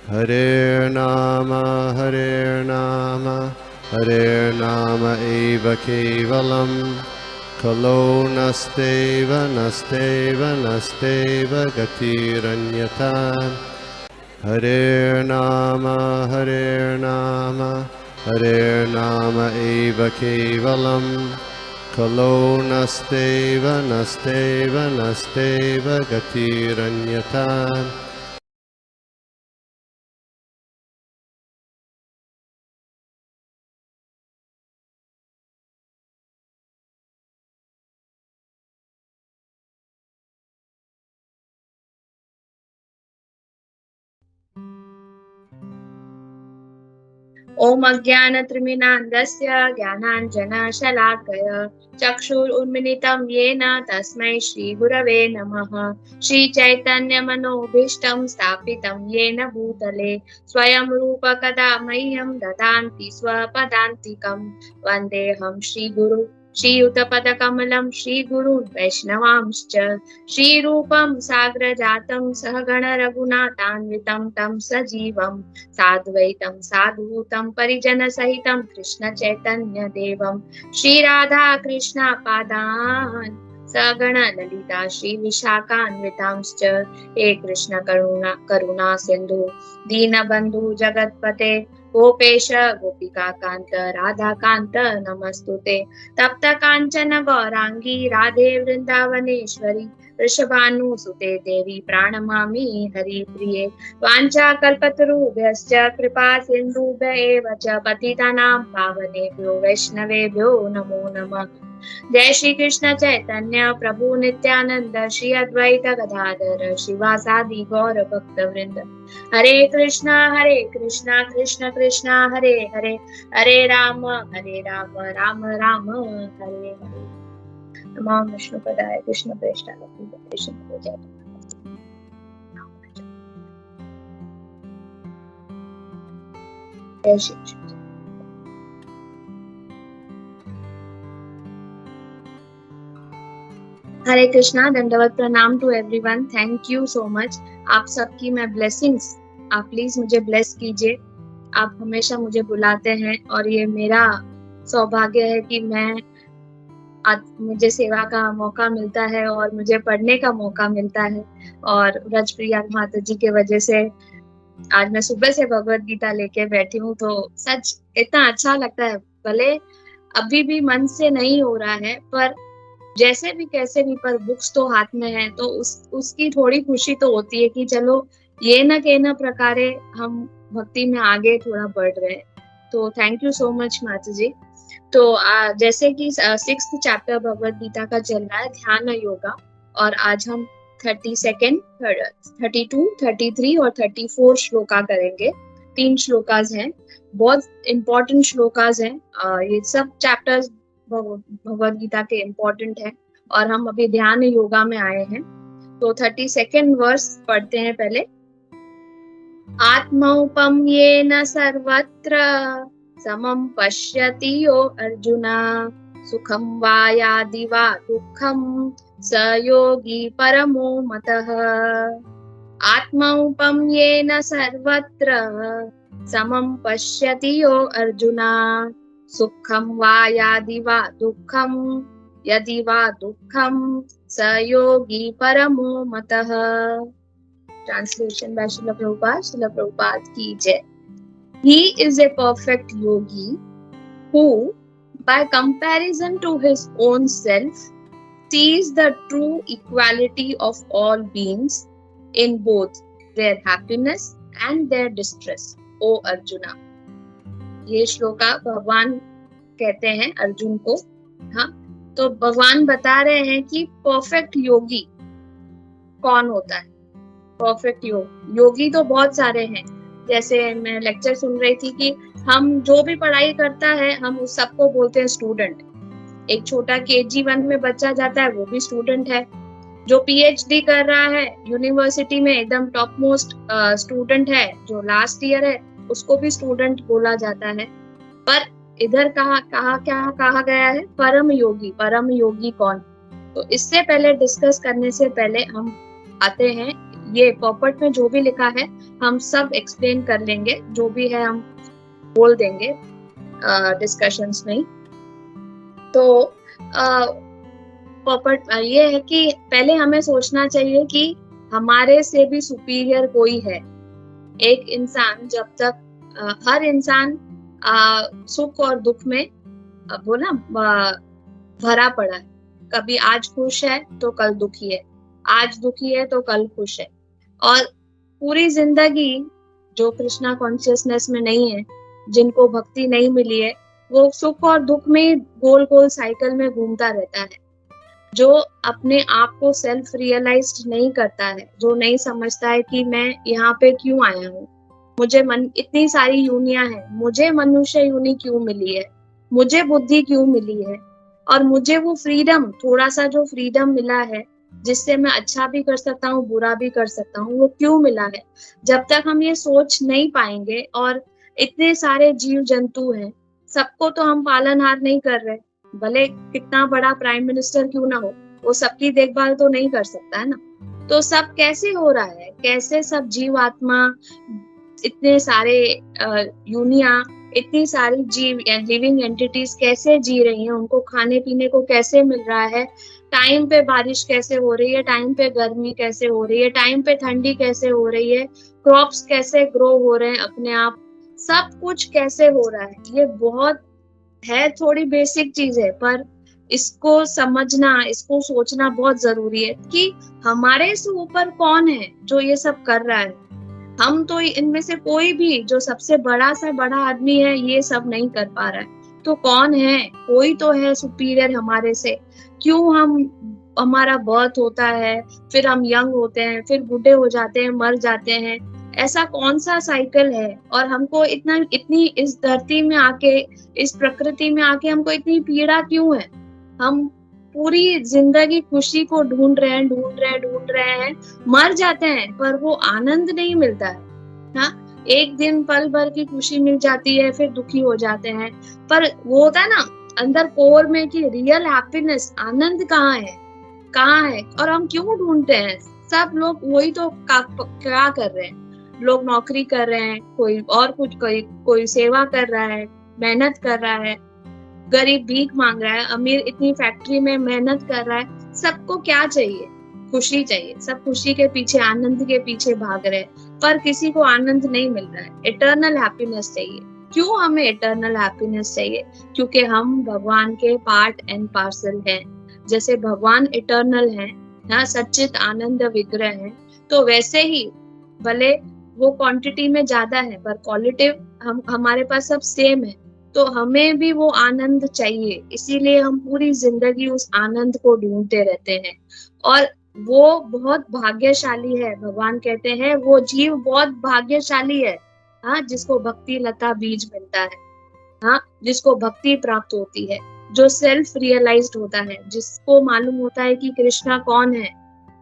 Hare Nama eva kevalam, kalo nasteva nasteva nasteva gatiranyata. Hare Nama eva kevalam, kalo nasteva nasteva nasteva gatiranyata. ओम अज्ञानतिमिरान्धस्य ज्ञानाञ्जनशलाकया चक्षुरुन्मिलितं येन तस्मै श्रीगुरवे नमः। श्रीचैतन्यमनोभीष्टं स्थापितं येन भूतले स्वयं रूप कदा मह्यं ददाति स्वपदान्तिकं। वन्देऽहं श्रीगुरु श्रीयुतपदकमलं श्रीगुरुन् वैष्णवांश्च। श्रीरूपं साग्रजातं सहगण रघुनाथान्वितं तं सजीवं साद्वैतं साधूतं परिजन सहितं कृष्ण चैतन्य देवं श्रीराधा कृष्ण पादान् सगण ललिता श्री विशाखान्वितांश्च। हे कृष्ण करुणा सिंधु दीनबंधु जगत्पते गोपेश गोपिका कांत राधा कांत नमस्तुते। तप्त कांचन गौरांगी राधे वृंदावनेश्वरी वृषभानुसुते देवी प्रणमामि हरिप्रिये। वाञ्छाकल्पतरुभ्यश्च कृपा सिन्धुभ्य एव च पतितानां पावनेभ्यो वैष्णवेभ्यो नमो नमः। जय श्री कृष्ण चैतन्य प्रभु नित्यानंद श्री अद्वैत गदाधर शिवासादि गौर भक्त वृंद। हरे कृष्णा कृष्ण कृष्ण हरे हरे हरे राम राम राम हरे हरे। नमो विष्णुपदाय कृष्ण प्रेष्ठाय कृष्ण जय श्री कृष्ण। हरे कृष्णा, दंडवत प्रणाम to everyone. Thank you so much. आप सबकी मैं ब्लेसिंग्स, आप प्लीज मुझे ब्लेस कीजिए। आप हमेशा मुझे बुलाते हैं और ये मेरा सौभाग्य है कि मुझे सेवा का मौका मिलता है और मुझे पढ़ने का मौका मिलता है। और रजप्रिया माता जी के वजह से आज मैं सुबह से भगवत गीता लेके बैठी हूँ, तो सच इतना अच्छा लगता है। भले अभी भी मन से नहीं हो रहा है, पर जैसे भी कैसे भी, पर बुक्स तो हाथ में है, तो उसकी थोड़ी खुशी तो होती है कि चलो ये न के न प्रकारे हम भक्ति में आगे थोड़ा बढ़ रहे हैं। तो थैंक यू सो मच माता जी। तो जैसे कि 6th चैप्टर भगवत गीता का चल रहा है, ध्यान योगा, और आज हम 32, 32, 33 और 34 श्लोका करेंगे। 3 श्लोकास हैं, बहुत इंपॉर्टेंट श्लोकास हैं। ये सब चैप्टर्स भगवत गीता के इम्पोर्टेंट है और हम अभी ध्यान योगा में आए हैं। तो 32nd वर्स पढ़ते हैं पहले। आत्मौपम्येन सर्वत्र समं पश्यति यो अर्जुन सुखं वा यादि वा दुःखं स योगी परमो मतः। आत्मौपम्येन सर्वत्र समं पश्यति यो अर्जुन सुखं वा यादि वा दुःखं यदि वा दुःखं स योगी परमो मतः। Translation by Srila Prabhupada. Srila Prabhupada ki jai. He is a perfect yogi who, by comparison to his own self, sees the true equality of all beings in both their happiness and their distress. O Arjuna. ये श्लोका भगवान कहते हैं अर्जुन को। हाँ, तो भगवान बता रहे हैं कि परफेक्ट योगी कौन होता है। परफेक्ट योगी तो बहुत सारे हैं। जैसे मैं लेक्चर सुन रही थी कि हम जो भी पढ़ाई करता है, हम उस सबको बोलते हैं स्टूडेंट। एक छोटा KG1 में बच्चा जाता है, वो भी स्टूडेंट है। जो PhD कर रहा है यूनिवर्सिटी में, एकदम टॉप मोस्ट स्टूडेंट है, जो लास्ट ईयर है, उसको भी स्टूडेंट बोला जाता है। पर इधर कहा गया है परम योगी। परम योगी कौन? तो इससे पहले डिस्कस करने से पहले हम आते हैं ये पॉपट में जो भी लिखा है हम सब एक्सप्लेन कर लेंगे, जो भी है हम बोल देंगे डिस्कशंस में। तो पॉपट ये है कि पहले हमें सोचना चाहिए कि हमारे से भी सुपीरियर कोई है। एक इंसान जब तक हर इंसान सुख और दुख में वो ना भरा पड़ा है। कभी आज खुश है तो कल दुखी है, आज दुखी है तो कल खुश है। और पूरी जिंदगी जो कृष्णा कॉन्शियसनेस में नहीं है, जिनको भक्ति नहीं मिली है, वो सुख और दुख में गोल गोल साइकिल में घूमता रहता है। जो अपने आप को सेल्फ रियलाइज्ड नहीं करता है, जो नहीं समझता है कि मैं यहाँ पे क्यों आया हूँ, मुझे इतनी सारी यूनियां हैं, मुझे मनुष्य यूनि क्यों मिली है, मुझे बुद्धि क्यों मिली है, और मुझे वो फ्रीडम, थोड़ा सा जो फ्रीडम मिला है जिससे मैं अच्छा भी कर सकता हूँ बुरा भी कर सकता हूँ, वो क्यों मिला है। जब तक हम ये सोच नहीं पाएंगे, और इतने सारे जीव जंतु हैं, सबको तो हम पालनहार नहीं कर रहे, भले कितना बड़ा प्राइम मिनिस्टर क्यों ना हो, वो सबकी देखभाल तो नहीं कर सकता है ना। तो सब कैसे हो रहा है, कैसे सब जीव आत्मा, इतने सारे यूनिया, इतनी सारी जीव लिविंग एंटिटीज कैसे जी रही हैं, उनको खाने पीने को कैसे मिल रहा है, टाइम पे बारिश कैसे हो रही है, टाइम पे गर्मी कैसे हो रही है, टाइम पे ठंडी कैसे हो रही है, क्रॉप्स कैसे ग्रो हो रहे हैं अपने आप, सब कुछ कैसे हो रहा है। ये बहुत है, थोड़ी बेसिक चीज है, पर इसको समझना, इसको सोचना बहुत जरूरी है कि हमारे से ऊपर कौन है जो ये सब कर रहा है। हम तो इनमें से कोई भी जो सबसे बड़ा से बड़ा आदमी है ये सब नहीं कर पा रहा है, तो कौन है, कोई तो है सुपीरियर हमारे से। क्यों हमारा बर्थ होता है, फिर हम यंग होते हैं, फिर बूढ़े हो जाते हैं, मर जाते हैं, ऐसा कौन सा साइकिल है। और हमको इतनी इस धरती में आके, इस प्रकृति में आके हमको इतनी पीड़ा क्यों है। हम पूरी जिंदगी खुशी को ढूंढ रहे हैं, मर जाते हैं पर वो आनंद नहीं मिलता है। हाँ, एक दिन पल भर की खुशी मिल जाती है, फिर दुखी हो जाते हैं, पर वो होता है ना अंदर कोर में कि रियल हैप्पीनेस, आनंद कहाँ है, और हम क्यों ढूंढते हैं। सब लोग वही तो क्या कर रहे हैं, लोग नौकरी कर रहे हैं, कोई और कुछ, कोई सेवा कर रहा है, मेहनत कर रहा है, गरीब भीख मांग रहा है, अमीर इतनी फैक्ट्री में मेहनत कर रहा है। सबको क्या चाहिए, खुशी चाहिए, सब खुशी के पीछे, आनंद के पीछे भाग रहे हैं, पर किसी को आनंद नहीं मिल रहा है। इटर्नल हैप्पीनेस चाहिए। क्यों हमें इटर्नल हैप्पीनेस चाहिए? क्योंकि हम भगवान के पार्ट एंड पार्सल हैं। जैसे भगवान इटर्नल हैं, हाँ, सच्चित आनंद विग्रह है, तो वैसे ही भले वो क्वांटिटी में ज्यादा है पर क्वालिटिव हमारे पास सब सेम है। तो हमें भी वो आनंद चाहिए, इसीलिए हम पूरी जिंदगी उस आनंद को ढूंढते रहते हैं। और वो बहुत भाग्यशाली है, भगवान कहते हैं वो जीव बहुत भाग्यशाली है, हाँ, जिसको भक्ति लता बीज मिलता है, हाँ, जिसको भक्ति प्राप्त होती है, जो सेल्फ रियलाइज्ड होता है, जिसको मालूम होता है कि कृष्णा कौन है,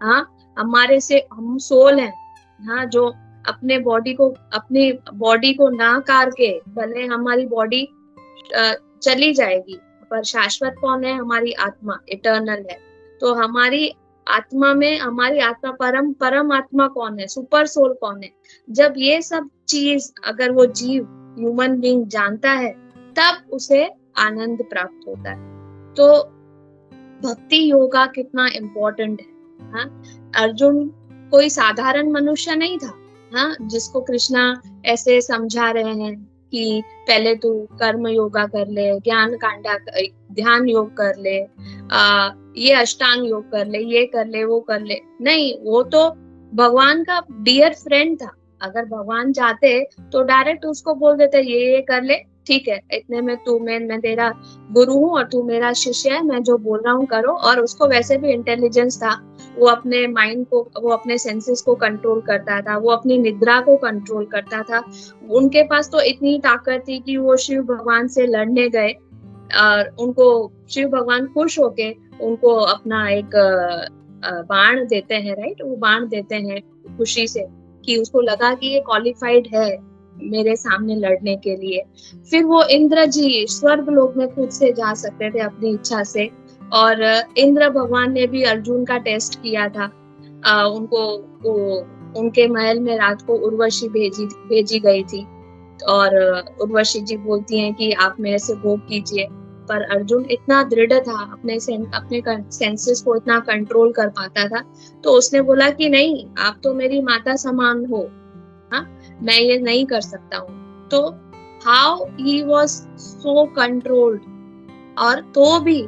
हाँ, हमारे से हम सोल हैं, हाँ, जो अपनी बॉडी को ना काट के, भले हमारी बॉडी चली जाएगी, पर शाश्वत कौन है? हमारी आत्मा इटर्नल है। तो हमारी आत्मा में, हमारी आत्मा परम आत्मा कौन है, सुपर सोल कौन है? जब ये सब चीज अगर वो जीव, ह्यूमन बीइंग जानता है, तब उसे आनंद प्राप्त होता है। तो भक्ति योगा कितना इम्पोर्टेंट है, हाँ? अर्जुन कोई साधारण मनुष्य नहीं था, हाँ, जिसको कृष्णा ऐसे समझा रहे हैं कि पहले तू कर्म योगा कर ले, ध्यान योग कर ले, ये अष्टांग योग कर ले, ये कर ले, वो कर ले। नहीं, वो तो भगवान का डियर फ्रेंड था। अगर भगवान चाहते तो डायरेक्ट उसको बोल देते ये कर ले, ठीक है, इतने में मैं तेरा गुरु हूँ और तू मेरा शिष्य है, मैं जो बोल रहा हूँ करो। और उसको वैसे भी इंटेलिजेंस था, वो अपने माइंड को, वो अपने सेंसेस को कंट्रोल करता था, वो अपनी निद्रा को कंट्रोल करता था। उनके पास तो इतनी ताकत थी कि वो शिव भगवान से लड़ने गए, और उनको शिव भगवान खुश होके उनको अपना एक बाण देते हैं, राइट, वो बाण देते हैं खुशी से, कि उसको लगा कि ये क्वालिफाइड है मेरे सामने लड़ने के लिए। फिर वो इंद्र जी स्वर्ग लोक में खुद से जा सकते थे अपनी इच्छा से, और इंद्र भगवान ने भी अर्जुन का टेस्ट किया था, उनको वो उनके महल में रात को उर्वशी भेजी गई थी और उर्वशी जी बोलती हैं कि आप मेरे से भोग कीजिए, पर अर्जुन इतना दृढ़ था, अपने सेंसेस को इतना कंट्रोल कर पाता था, तो उसने बोला कि नहीं, आप तो मेरी माता समान हो, हाँ, मैं ये नहीं कर सकता हूँ। तो how he was so controlled. और तो भी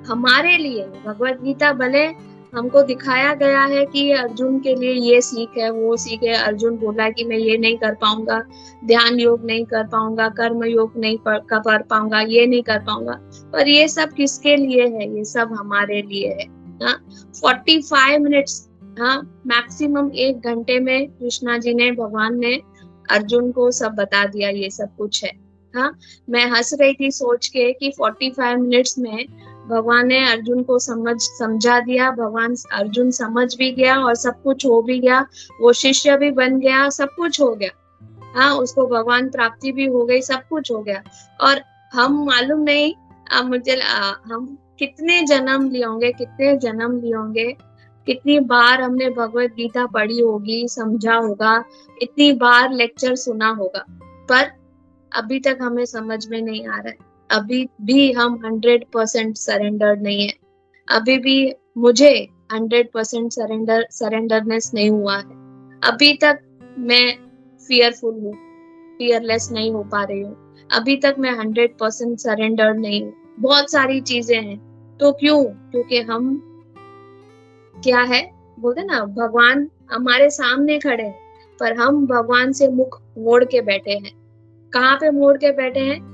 हमारे लिए भगवत गीता भले हमको दिखाया गया है कि अर्जुन के लिए ये सीख है, वो सीख है। अर्जुन बोला कि मैं ये नहीं कर पाऊंगा, ध्यान योग नहीं कर पाऊंगा, कर्म योग नहीं कर पाऊंगा, ये नहीं कर पाऊंगा, पर ये सब किसके लिए है? ये सब हमारे लिए है। हाँ, 45 मिनट्स, हाँ, मैक्सिमम 1 घंटे में कृष्णा जी ने, भगवान ने अर्जुन को सब बता दिया, ये सब कुछ है। हाँ, मैं हंस रही थी सोच के कि 45 मिनट्स में भगवान ने अर्जुन को समझा दिया, भगवान अर्जुन समझ भी गया और सब कुछ हो भी गया, वो शिष्य भी बन गया, सब कुछ हो गया। हाँ, उसको भगवान प्राप्ति भी हो गई, सब कुछ हो गया। और हम मालूम नहीं हम कितने जन्म लिए होंगे, कितनी बार हमने भगवत गीता पढ़ी होगी, समझा होगा, इतनी बार लेक्चर सुना होगा, पर अभी तक हमें समझ में नहीं आ रहा है। अभी भी हम 100% सरेंडर नहीं है। अभी भी मुझे 100% सरेंडरनेस नहीं हुआ है। अभी तक मैं फियरफुल हूँ, फियरलेस नहीं हो पा रही हूँ। अभी तक मैं 100% सरेंडर नहीं हूँ। बहुत सारी चीजें हैं, तो क्यों? क्योंकि हम क्या है बोलते ना, भगवान हमारे सामने खड़े हैं, पर हम भगवान से मुख मोड़ के बैठे हैं। कहाँ पे मोड़ के बैठे हैं?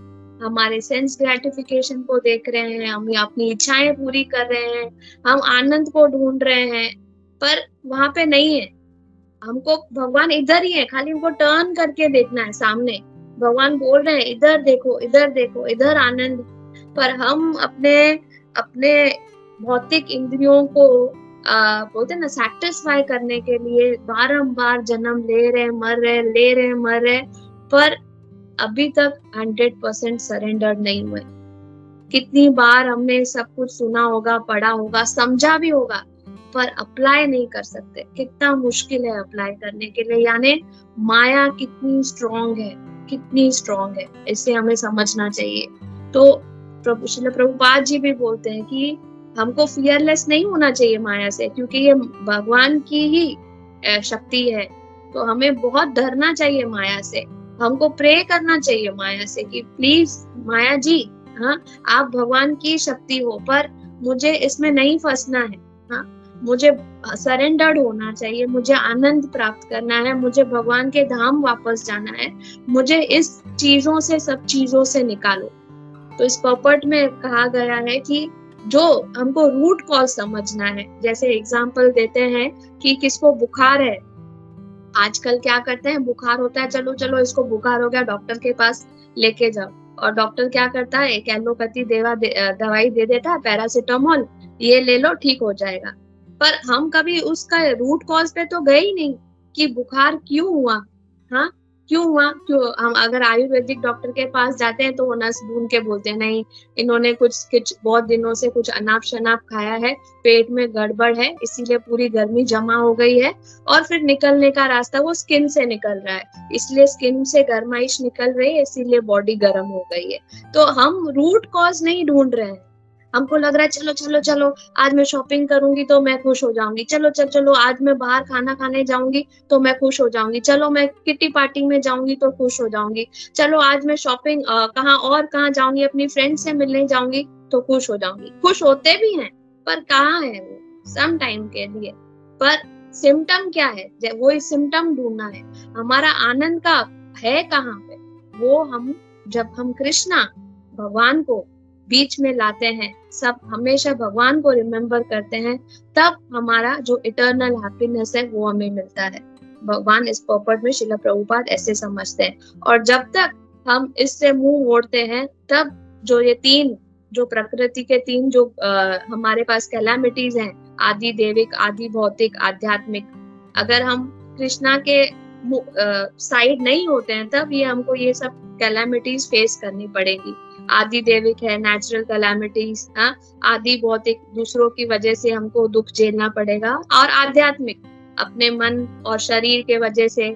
हमारे सेंस ग्रेटिफिकेशन को देख रहे हैं, हम अपनी इच्छाएं पूरी कर रहे हैं, हम आनंद को ढूंढ रहे हैं, पर वहां पे नहीं है। हमको भगवान इधर ही है, खाली हमको टर्न करके देखना है सामने। भगवान बोल रहे हैं इधर देखो, इधर देखो, इधर आनंद। पर हम अपने अपने भौतिक इंद्रियों को बोलते ना, सेटिस्फाई करने के लिए बारंबार जन्म ले रहे, मर रहे, पर अभी तक 100% सरेंडर नहीं हुए। कितनी बार हमने सब कुछ सुना होगा, पढ़ा होगा, समझा भी होगा, पर अप्लाई नहीं कर सकते। कितना मुश्किल है अप्लाई करने के लिए। यानी माया कितनी स्ट्रॉन्ग है, इसे हमें समझना चाहिए। तो श्रील प्रभुपाद जी भी बोलते हैं कि हमको फियरलेस नहीं होना चाहिए माया से, क्योंकि ये भगवान की ही शक्ति है। तो हमें बहुत डरना चाहिए माया से, हमको प्रे करना चाहिए माया से कि प्लीज माया जी, हाँ, आप भगवान की शक्ति हो, पर मुझे इसमें नहीं फंसना है। हाँ, मुझे सरेंडर्ड होना चाहिए, मुझे आनंद प्राप्त करना है, मुझे भगवान के धाम वापस जाना है, मुझे इस चीजों से, सब चीजों से निकालो। तो इस पर्पट में कहा गया है कि जो हमको रूट कॉज समझना है। जैसे एग्जाम्पल देते हैं कि किसको बुखार है, आजकल क्या करते हैं, बुखार होता है, चलो चलो इसको बुखार हो गया, डॉक्टर के पास लेके जाओ। और डॉक्टर क्या करता है, एक एलोपैथी दवाई दे देता है, पैरासिटामोल, ये ले लो ठीक हो जाएगा। पर हम कभी उसका रूट कॉज पे तो गए ही नहीं कि बुखार क्यों हुआ। हाँ, क्यों हम अगर आयुर्वेदिक डॉक्टर के पास जाते हैं तो वो नस ढूंढ के बोलते हैं नहीं, इन्होंने कुछ बहुत दिनों से कुछ अनाप शनाप खाया है, पेट में गड़बड़ है, इसीलिए पूरी गर्मी जमा हो गई है, और फिर निकलने का रास्ता वो स्किन से निकल रहा है, इसलिए स्किन से गर्माइश निकल रही है, इसीलिए बॉडी गर्म हो गई है। तो हम रूट कॉज नहीं ढूंढ रहे हैं। हमको लग रहा है चलो चलो चलो, आज मैं शॉपिंग करूंगी तो मैं खुश हो जाऊंगी, चलो चलो चलो, आज मैं बाहर खाना खाने जाऊंगी तो मैं खुश हो जाऊंगी, चलो मैं किटी पार्टी में जाऊंगी तो खुश हो जाऊंगी, चलो आज मैं शॉपिंग कहाँ जाऊंगी, अपनी फ्रेंड से मिलने जाऊंगी तो खुश हो जाऊंगी। खुश होते भी हैं, पर कहाँ है वो, सम टाइम के लिए। पर सिम्टम क्या है, वो सिम्टम ढूंढना है। हमारा आनंद का है कहाँ पे? वो हम जब हम कृष्णा भगवान को बीच में लाते हैं, सब हमेशा भगवान को रिमेम्बर करते हैं, तब हमारा जो इटर्नल हैप्पीनेस है वो हमें मिलता है। भगवान इस पर्पट में श्रील प्रभुपाद ऐसे समझते हैं। और जब तक हम इससे मुंह मोड़ते हैं, तब जो ये तीन, जो प्रकृति के तीन जो हमारे पास कैलामिटीज हैं, आदि देविक, आदि भौतिक, आध्यात्मिक, अगर हम कृष्णा के साइड नहीं होते हैं, तब ये हमको ये सब कैलामिटीज फेस करनी पड़ेगी। आदि देविक है नेचुरल कैलामिटीज, आदि भौतिक दूसरों की वजह से हमको दुख झेलना पड़ेगा, और आध्यात्मिक अपने मन और शरीर के वजह से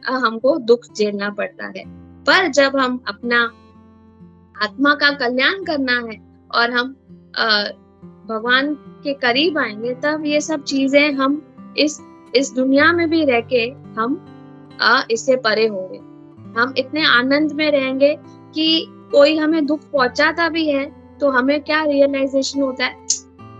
हमको दुख झेलना पड़ता है। पर जब हम अपना आत्मा का कल्याण करना है और हम भगवान के करीब आएंगे, तब ये सब चीजें हम इस दुनिया में भी रह के हम इससे परे होंगे। हम इतने आनंद में रहेंगे कि कोई हमें दुख पहुंचाता भी है तो हमें क्या रियलाइजेशन होता है,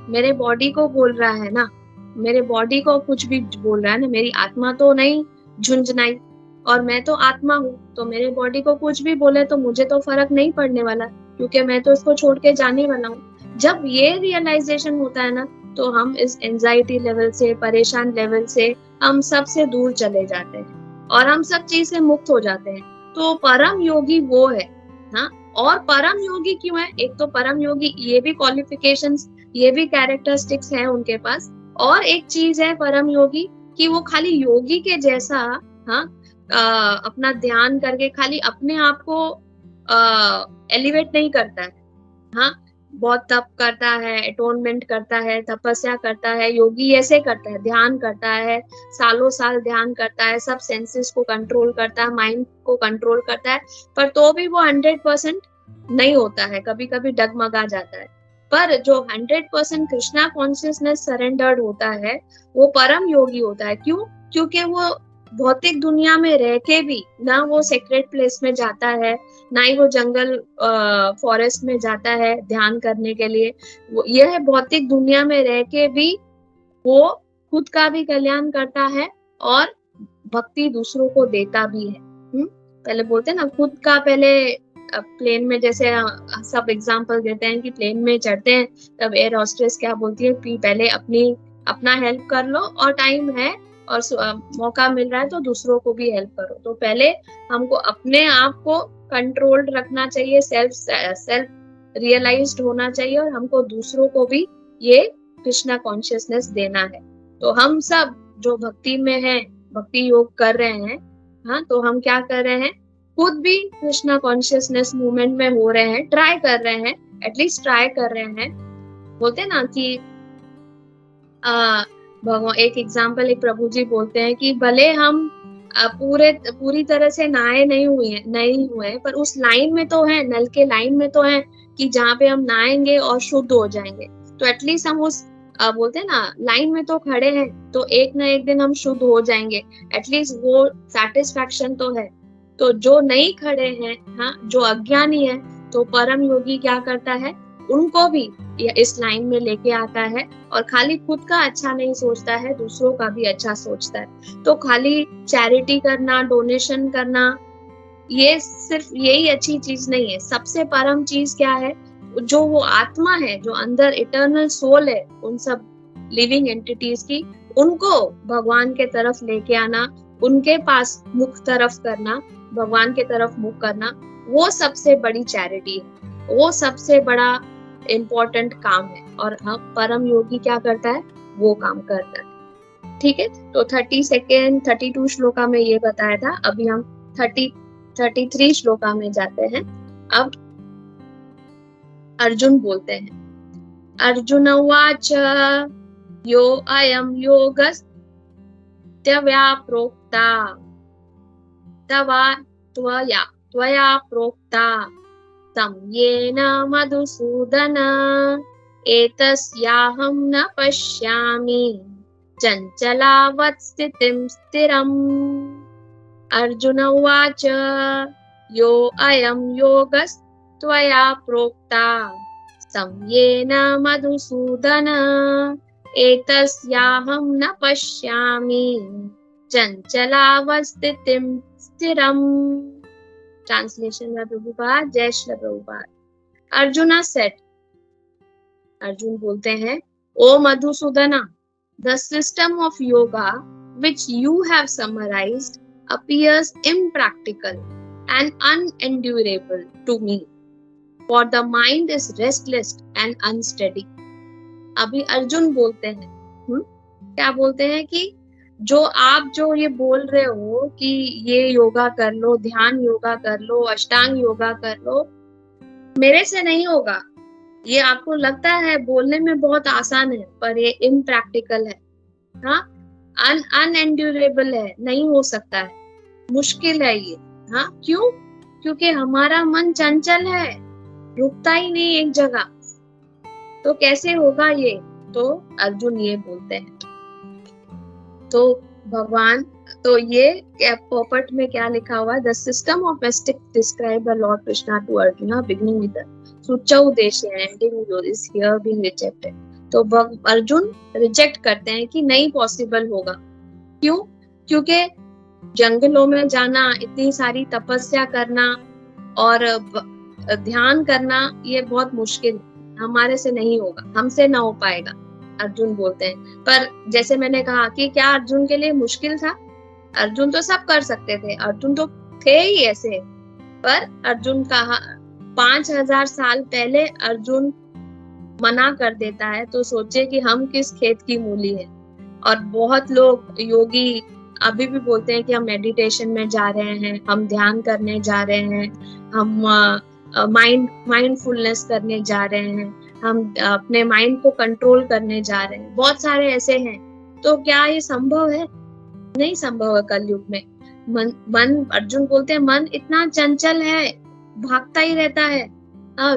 मेरे बॉडी को बोल रहा है ना, मेरे बॉडी को कुछ भी बोल रहा है ना, मेरी आत्मा तो नहीं झुंझुनाई, और मैं तो आत्मा हूँ, तो मेरे बॉडी को कुछ भी बोले तो मुझे तो फर्क नहीं पड़ने वाला, क्योंकि मैं तो इसको छोड़ के जाने वाला हूँ। जब ये रियलाइजेशन होता है ना, तो हम इस एंजाइटी लेवल से, परेशान लेवल से हम सबसे दूर चले जाते हैं और हम सब चीज से मुक्त हो जाते हैं। तो परम योगी वो है। हाँ, और परम योगी क्यों है? एक तो परम योगी, ये भी क्वालिफिकेशंस, ये भी कैरेक्टरिस्टिक्स हैं उनके पास। और एक चीज है परम योगी कि वो खाली योगी के जैसा, हाँ, अपना ध्यान करके खाली अपने आप को एलिवेट नहीं करता है। हाँ, बहुत तप करता है, अटोनमेंट करता है, तपस्या करता है, योगी ऐसे करता है, ध्यान करता है, सालों साल ध्यान करता है, सब सेंसेस को कंट्रोल करता है, माइंड को कंट्रोल करता है, पर तो भी वो 100% नहीं होता है, कभी कभी डगमगा जाता है। पर जो 100% कृष्णा कॉन्शियसनेस सरेंडर्ड होता है, वो परम योगी होता है। क्यों? क्योंकि वो भौतिक दुनिया में रह के भी ना वो सेक्रेट प्लेस में जाता है, ना ही वो जंगल फॉरेस्ट में जाता है ध्यान करने के लिए। यह भौतिक दुनिया में रह के भी वो खुद का भी कल्याण करता है और भक्ति दूसरों को देता भी है। पहले बोलते हैं ना, खुद का पहले प्लेन में, जैसे सब एग्जांपल देते हैं कि प्लेन में चढ़ते हैं तब एयर होस्टेस क्या बोलती है कि पहले अपना हेल्प कर लो, और टाइम है और मौका मिल रहा है तो दूसरों को भी हेल्प करो। तो पहले हमको अपने आप को कंट्रोल्ड रखना चाहिए, सेल्फ रियलाइज्ड होना चाहिए, और हमको दूसरों को भी ये कृष्णा कॉन्शियसनेस देना है। तो हम सब जो भक्ति में हैं, भक्ति योग कर रहे हैं, हाँ, तो हम क्या कर रहे हैं, खुद भी कृष्णा कॉन्शियसनेस मूवमेंट में हो रहे हैं, ट्राई कर रहे हैं, एटलीस्ट ट्राई कर रहे हैं। बोलते ना कि भगवान, एक एग्जाम्पल एक प्रभु जी बोलते हैं कि भले हम पूरी तरह से नहाए नहीं हुए, पर उस लाइन में तो है, नल के लाइन में तो है कि जहाँ पे हम नहाएंगे और शुद्ध हो जाएंगे। तो एटलीस्ट हम उस बोलते हैं ना, लाइन में तो खड़े हैं, तो एक ना एक दिन हम शुद्ध हो जाएंगे, एटलीस्ट वो सेटिस्फैक्शन तो है। तो जो नहीं खड़े हैं, हाँ, जो अज्ञानी है, तो परम योगी क्या करता है, उनको भी इस लाइन में लेके आता है, और खाली खुद का अच्छा नहीं सोचता है, दूसरों का भी अच्छा सोचता है। तो खाली चैरिटी करना, डोनेशन करना, ये सिर्फ यही अच्छी चीज नहीं है। सबसे परम चीज क्या है, जो वो आत्मा है, जो अंदर इटर्नल सोल है उन सब लिविंग एंटिटीज की, उनको भगवान के तरफ लेके आना, उनके पास मुख तरफ करना, भगवान के तरफ मुख करना, वो सबसे बड़ी चैरिटी है, वो सबसे बड़ा इम्पोर्टेंट काम है। और हम परम योगी क्या करता है, वो काम करता है। ठीक है, तो 32 श्लोका में ये बताया था। अभी हम 33 श्लोका में जाते हैं। अब अर्जुन बोलते हैं, अर्जुन उवाच यो अयं योगस्त्वया प्रोक्ता त्वया प्रोक्ता तं येन मधुसूदन एतस्याहं न पश्यामि चञ्चलावत् स्थितिं स्थिरम्। अर्जुन उवाच यो अयं योगस्त्वया प्रोक्ता तं येन मधुसूदन एतस्याहं न पश्यामि चञ्चलावत् स्थितिं स्थिरम्। Translation by Prabhupada, Jai Shri Prabhupada. Arjuna said, Arjun बोलते हैं, ओ Madhusudana, the system of yoga which you have summarized appears impractical and unendurable to me, for the mind is restless and unsteady. अभी अर्जुन बोलते हैं, क्या बोलते हैं कि जो ये बोल रहे हो कि ये योगा कर लो, ध्यान योगा कर लो, अष्टांग योगा कर लो, मेरे से नहीं होगा। ये आपको लगता है बोलने में बहुत आसान है, पर ये इम्प्रैक्टिकल है। हाँ, अनएंड्यूरेबल है, नहीं हो सकता है, मुश्किल है ये। हाँ, क्यों? क्योंकि हमारा मन चंचल है, रुकता ही नहीं एक जगह। तो कैसे होगा ये? तो अर्जुन ये बोलते हैं। तो भगवान, तो ये पोपट में क्या लिखा हुआ है? The system of mystic describe the lord Krishna to Arjun beginning with सुच्चौ देश ending with is here being rejected. तो अर्जुन रिजेक्ट करते हैं कि नहीं पॉसिबल होगा। क्यों? क्योंकि जंगलों में जाना, इतनी सारी तपस्या करना और ध्यान करना, ये बहुत मुश्किल है, हमारे से नहीं होगा, हमसे ना हो पाएगा, अर्जुन बोलते हैं। पर जैसे मैंने कहा कि क्या अर्जुन के लिए मुश्किल था? अर्जुन तो सब कर सकते थे, अर्जुन तो थे ही ऐसे। पर अर्जुन कहा 5000 साल पहले अर्जुन मना कर देता है, तो सोचे कि हम किस खेत की मूली है। और बहुत लोग योगी अभी भी बोलते हैं कि हम मेडिटेशन में जा रहे हैं, हम ध्यान करने जा रहे हैं, हम माइंडफुलनेस करने जा रहे हैं, हम अपने माइंड को कंट्रोल करने जा रहे हैं। बहुत सारे ऐसे हैं। तो क्या ये संभव है? नहीं संभव है कलयुग में। मन अर्जुन बोलते हैं मन इतना चंचल है, भागता ही रहता है,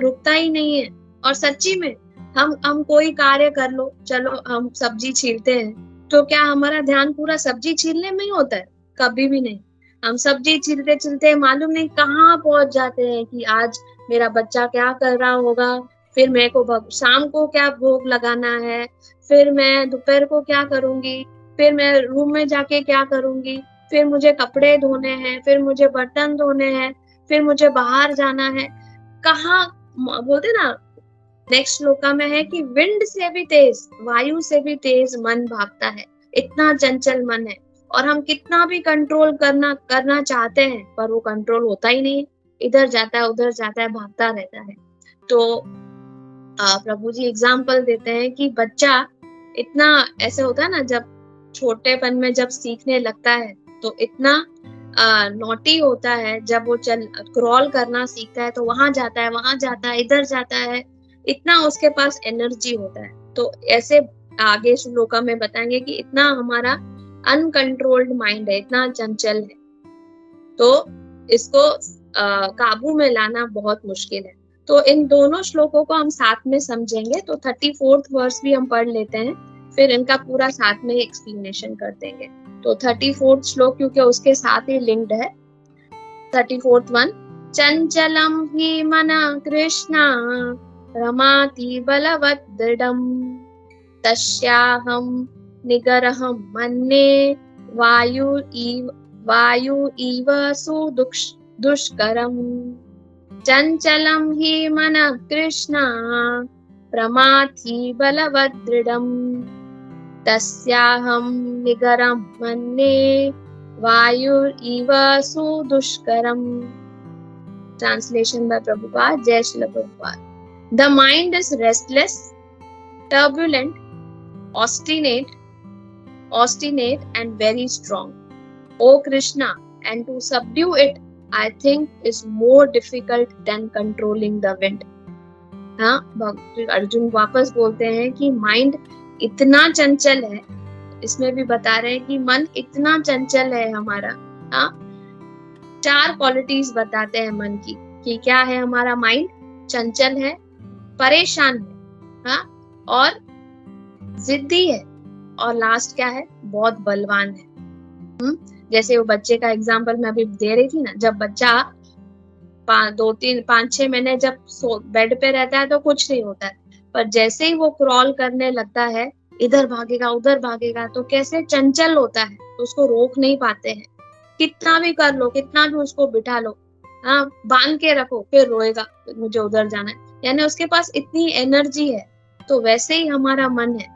रुकता ही नहीं है। और सच्ची में हम कोई कार्य कर लो, चलो हम सब्जी छीलते हैं, तो क्या हमारा ध्यान पूरा सब्जी छीलने में ही होता है? कभी भी नहीं। हम सब्जी छीलते छीलते मालूम नहीं कहाँ पहुंच जाते हैं कि आज मेरा बच्चा क्या कर रहा होगा, फिर मेरे को शाम को क्या भोग लगाना है, फिर मैं दोपहर को क्या करूंगी, फिर मैं रूम में जाके क्या करूंगी, फिर मुझे कपड़े धोने हैं, फिर मुझे बर्तन धोने हैं, फिर मुझे बाहर जाना है। कहाँ बोलते ना नेक्स्ट श्लोका में है कि विंड से भी तेज, वायु से भी तेज मन भागता है, इतना चंचल मन है। और हम कितना भी कंट्रोल करना चाहते हैं, पर वो कंट्रोल होता ही नहीं है, इधर जाता है उधर जाता है, भागता रहता है। तो प्रभु जी एग्जाम्पल देते हैं कि बच्चा इतना ऐसे होता है ना, जब छोटेपन में जब सीखने लगता है तो इतना नोटी होता है, जब वो क्रॉल करना सीखता है तो वहां जाता है इधर जाता है, इतना उसके पास एनर्जी होता है। तो ऐसे आगे श्लोका में बताएंगे कि इतना हमारा अनकंट्रोल्ड माइंड है, इतना चंचल है, तो इसको काबू में लाना बहुत मुश्किल है। तो इन दोनों श्लोकों को हम साथ में समझेंगे। तो 34th वर्स भी हम पढ़ लेते हैं, फिर इनका पूरा साथ में एक्सप्लेनेशन कर देंगे। तो 34th श्लोक क्योंकि उसके साथ ही लिंक्ड है। 34th वन, चंचलम हि मना कृष्णा रमाति बलवत् दृढम् तस्याहं निगरहं मन्ये वायु इव दुष्करम्। चंचलम हि मनः कृष्णा प्रमाथि बलवत् दृढम् तस्याहं निगरं मन्ये वायुरिव सुदुष्करम्। Translation by Prabhupada, Jai Srila Prabhupada. The mind is restless, turbulent, obstinate and very strong. O Krishna, and to subdue it, I think, is more difficult than controlling the wind. हाँ, अर्जुन वापस बोलते हैं कि माइंड इतना चंचल है, इसमें भी बता रहे हैं कि मन इतना चंचल है हमारा। हाँ, 4 क्वालिटीज बताते हैं मन की कि क्या है हमारा माइंड, चंचल है, परेशान है, हाँ, और जिद्दी है, और लास्ट क्या है, बहुत बलवान है। जैसे वो बच्चे का एग्जांपल मैं अभी दे रही थी ना, जब बच्चा 5-6 महीने जब बेड पे रहता है तो कुछ नहीं होता है, पर जैसे ही वो क्रॉल करने लगता है, इधर भागेगा उधर भागेगा, तो कैसे चंचल होता है, तो उसको रोक नहीं पाते हैं। कितना भी कर लो, कितना भी उसको बिठा लो, हाँ, बांध के रखो, फिर रोएगा मुझे उधर जाना है, यानी उसके पास इतनी एनर्जी है। तो वैसे ही हमारा मन है,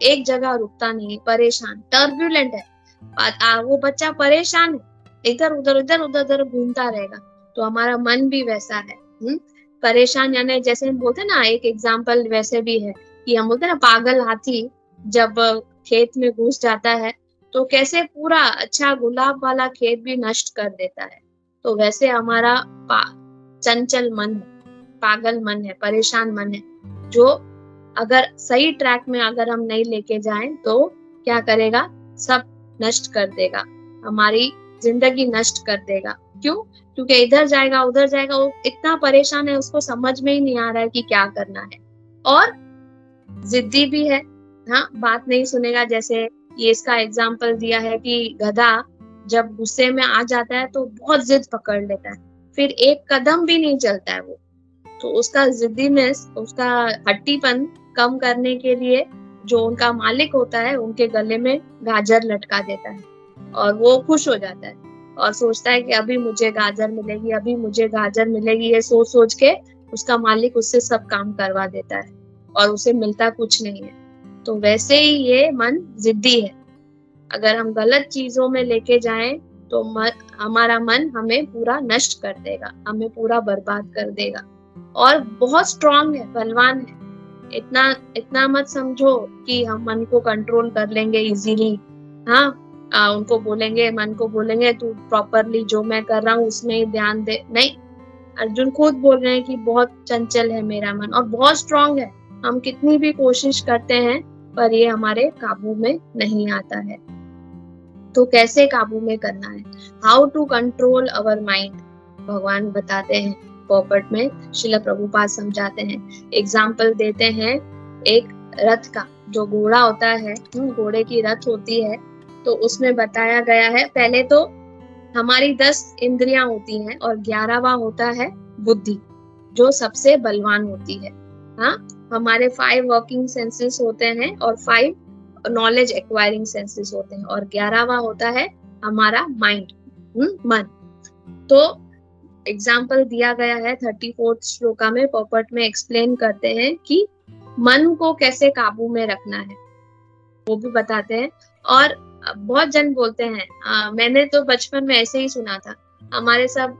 एक जगह रुकता नहीं, परेशान, टर्ब्यूलेंट है। वो बच्चा परेशान है, इधर उधर घूमता रहेगा। तो हमारा मन भी वैसा है, परेशान, यानी जैसे हम बोलते हैं ना, एक एग्जाम्पल वैसे भी है कि हम बोलते हैं ना, पागल हाथी जब खेत में घुस जाता है तो कैसे पूरा अच्छा गुलाब वाला खेत भी नष्ट कर देता है। तो वैसे हमारा चंचल मन है, पागल मन है, परेशान मन है, जो अगर सही ट्रैक में अगर हम नहीं लेके जाएं तो क्या करेगा, सब नष्ट कर देगा, हमारी जिंदगी नष्ट कर देगा। क्यों? क्योंकि इधर जाएगा उधर जाएगा, वो इतना परेशान है, उसको समझ में ही नहीं आ रहा है कि क्या करना है। और जिद्दी भी है, हाँ, बात नहीं सुनेगा। जैसे ये इसका एग्जाम्पल दिया है कि गधा जब गुस्से में आ जाता है तो बहुत जिद पकड़ लेता है, फिर एक कदम भी नहीं चलता है वो। तो उसका जिद्दीनेस, उसका हट्टीपन कम करने के लिए जो उनका मालिक होता है उनके गले में गाजर लटका देता है, और वो खुश हो जाता है और सोचता है कि अभी मुझे गाजर मिलेगी, अभी मुझे गाजर मिलेगी। ये सोच सोच के उसका मालिक उससे सब काम करवा देता है और उसे मिलता कुछ नहीं है। तो वैसे ही ये मन जिद्दी है। अगर हम गलत चीजों में लेके जाएं तो हमारा मन हमें पूरा नष्ट कर देगा, हमें पूरा बर्बाद कर देगा। और बहुत स्ट्रांग है, बलवान है। इतना इतना मत समझो कि हम मन को कंट्रोल कर लेंगे इजीली। हाँ, उनको बोलेंगे, मन को बोलेंगे तू प्रॉपरली जो मैं कर रहा हूँ उसमें ही ध्यान दे। नहीं, अर्जुन खुद बोल रहे हैं कि बहुत चंचल है मेरा मन और बहुत स्ट्रांग है। हम कितनी भी कोशिश करते हैं पर ये हमारे काबू में नहीं आता है। तो कैसे काबू में करना है? How to control our mind, भगवान बताते हैं पोपट में, श्रील प्रभुपाद समझाते हैं। एग्जाम्पल देते हैं एक रथ का। जो घोड़ा होता है, घोड़े की रथ होती है, तो उसमें बताया गया है पहले तो हमारी 10 इंद्रियां होती हैं और 11वां होता है बुद्धि, जो सबसे बलवान होती है। हाँ, हमारे 5 वर्किंग सेंसेस होते हैं और 5 नॉलेज एक्वायरिंग सेंसेस होते हैं, और 11वां होता है हमारा माइंड, मन। तो एग्जाम्पल दिया गया है 34th श्लोका में, पोपट में एक्सप्लेन करते हैं कि मन को कैसे काबू में रखना है, वो भी बताते हैं। और बहुत जन बोलते हैं, मैंने तो बचपन में ऐसे ही सुना था, हमारे सब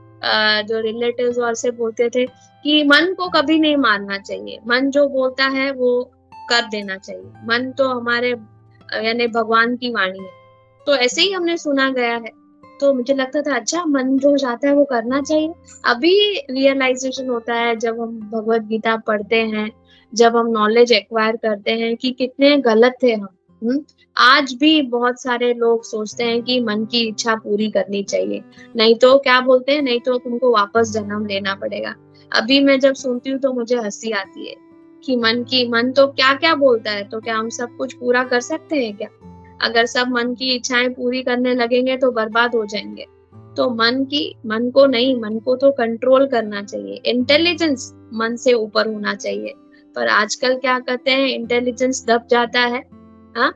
जो रिलेटिव्स और से बोलते थे कि मन को कभी नहीं मारना चाहिए, मन जो बोलता है वो कर देना चाहिए, मन तो हमारे यानी भगवान की वाणी है। तो ऐसे ही हमने सुना गया है। तो मुझे लगता था अच्छा, मन जो चाहता है वो करना चाहिए। अभी रियलाइजेशन होता है जब हम भगवत गीता पढ़ते हैं, जब हम नॉलेज एक्वायर करते हैं कि कितने गलत थे हम। आज भी बहुत सारे लोग सोचते हैं कि मन की इच्छा पूरी करनी चाहिए, नहीं तो क्या बोलते हैं, नहीं तो तुमको वापस जन्म लेना पड़ेगा। अभी मैं जब सुनती हूँ तो मुझे हंसी आती है कि मन तो क्या क्या बोलता है, तो क्या हम सब कुछ पूरा कर सकते हैं क्या? अगर सब मन की इच्छाएं पूरी करने लगेंगे तो बर्बाद हो जाएंगे। तो मन को नहीं, मन को तो कंट्रोल करना चाहिए। इंटेलिजेंस मन से ऊपर होना चाहिए। पर आजकल क्या करते हैं, इंटेलिजेंस दब जाता है। हाँ,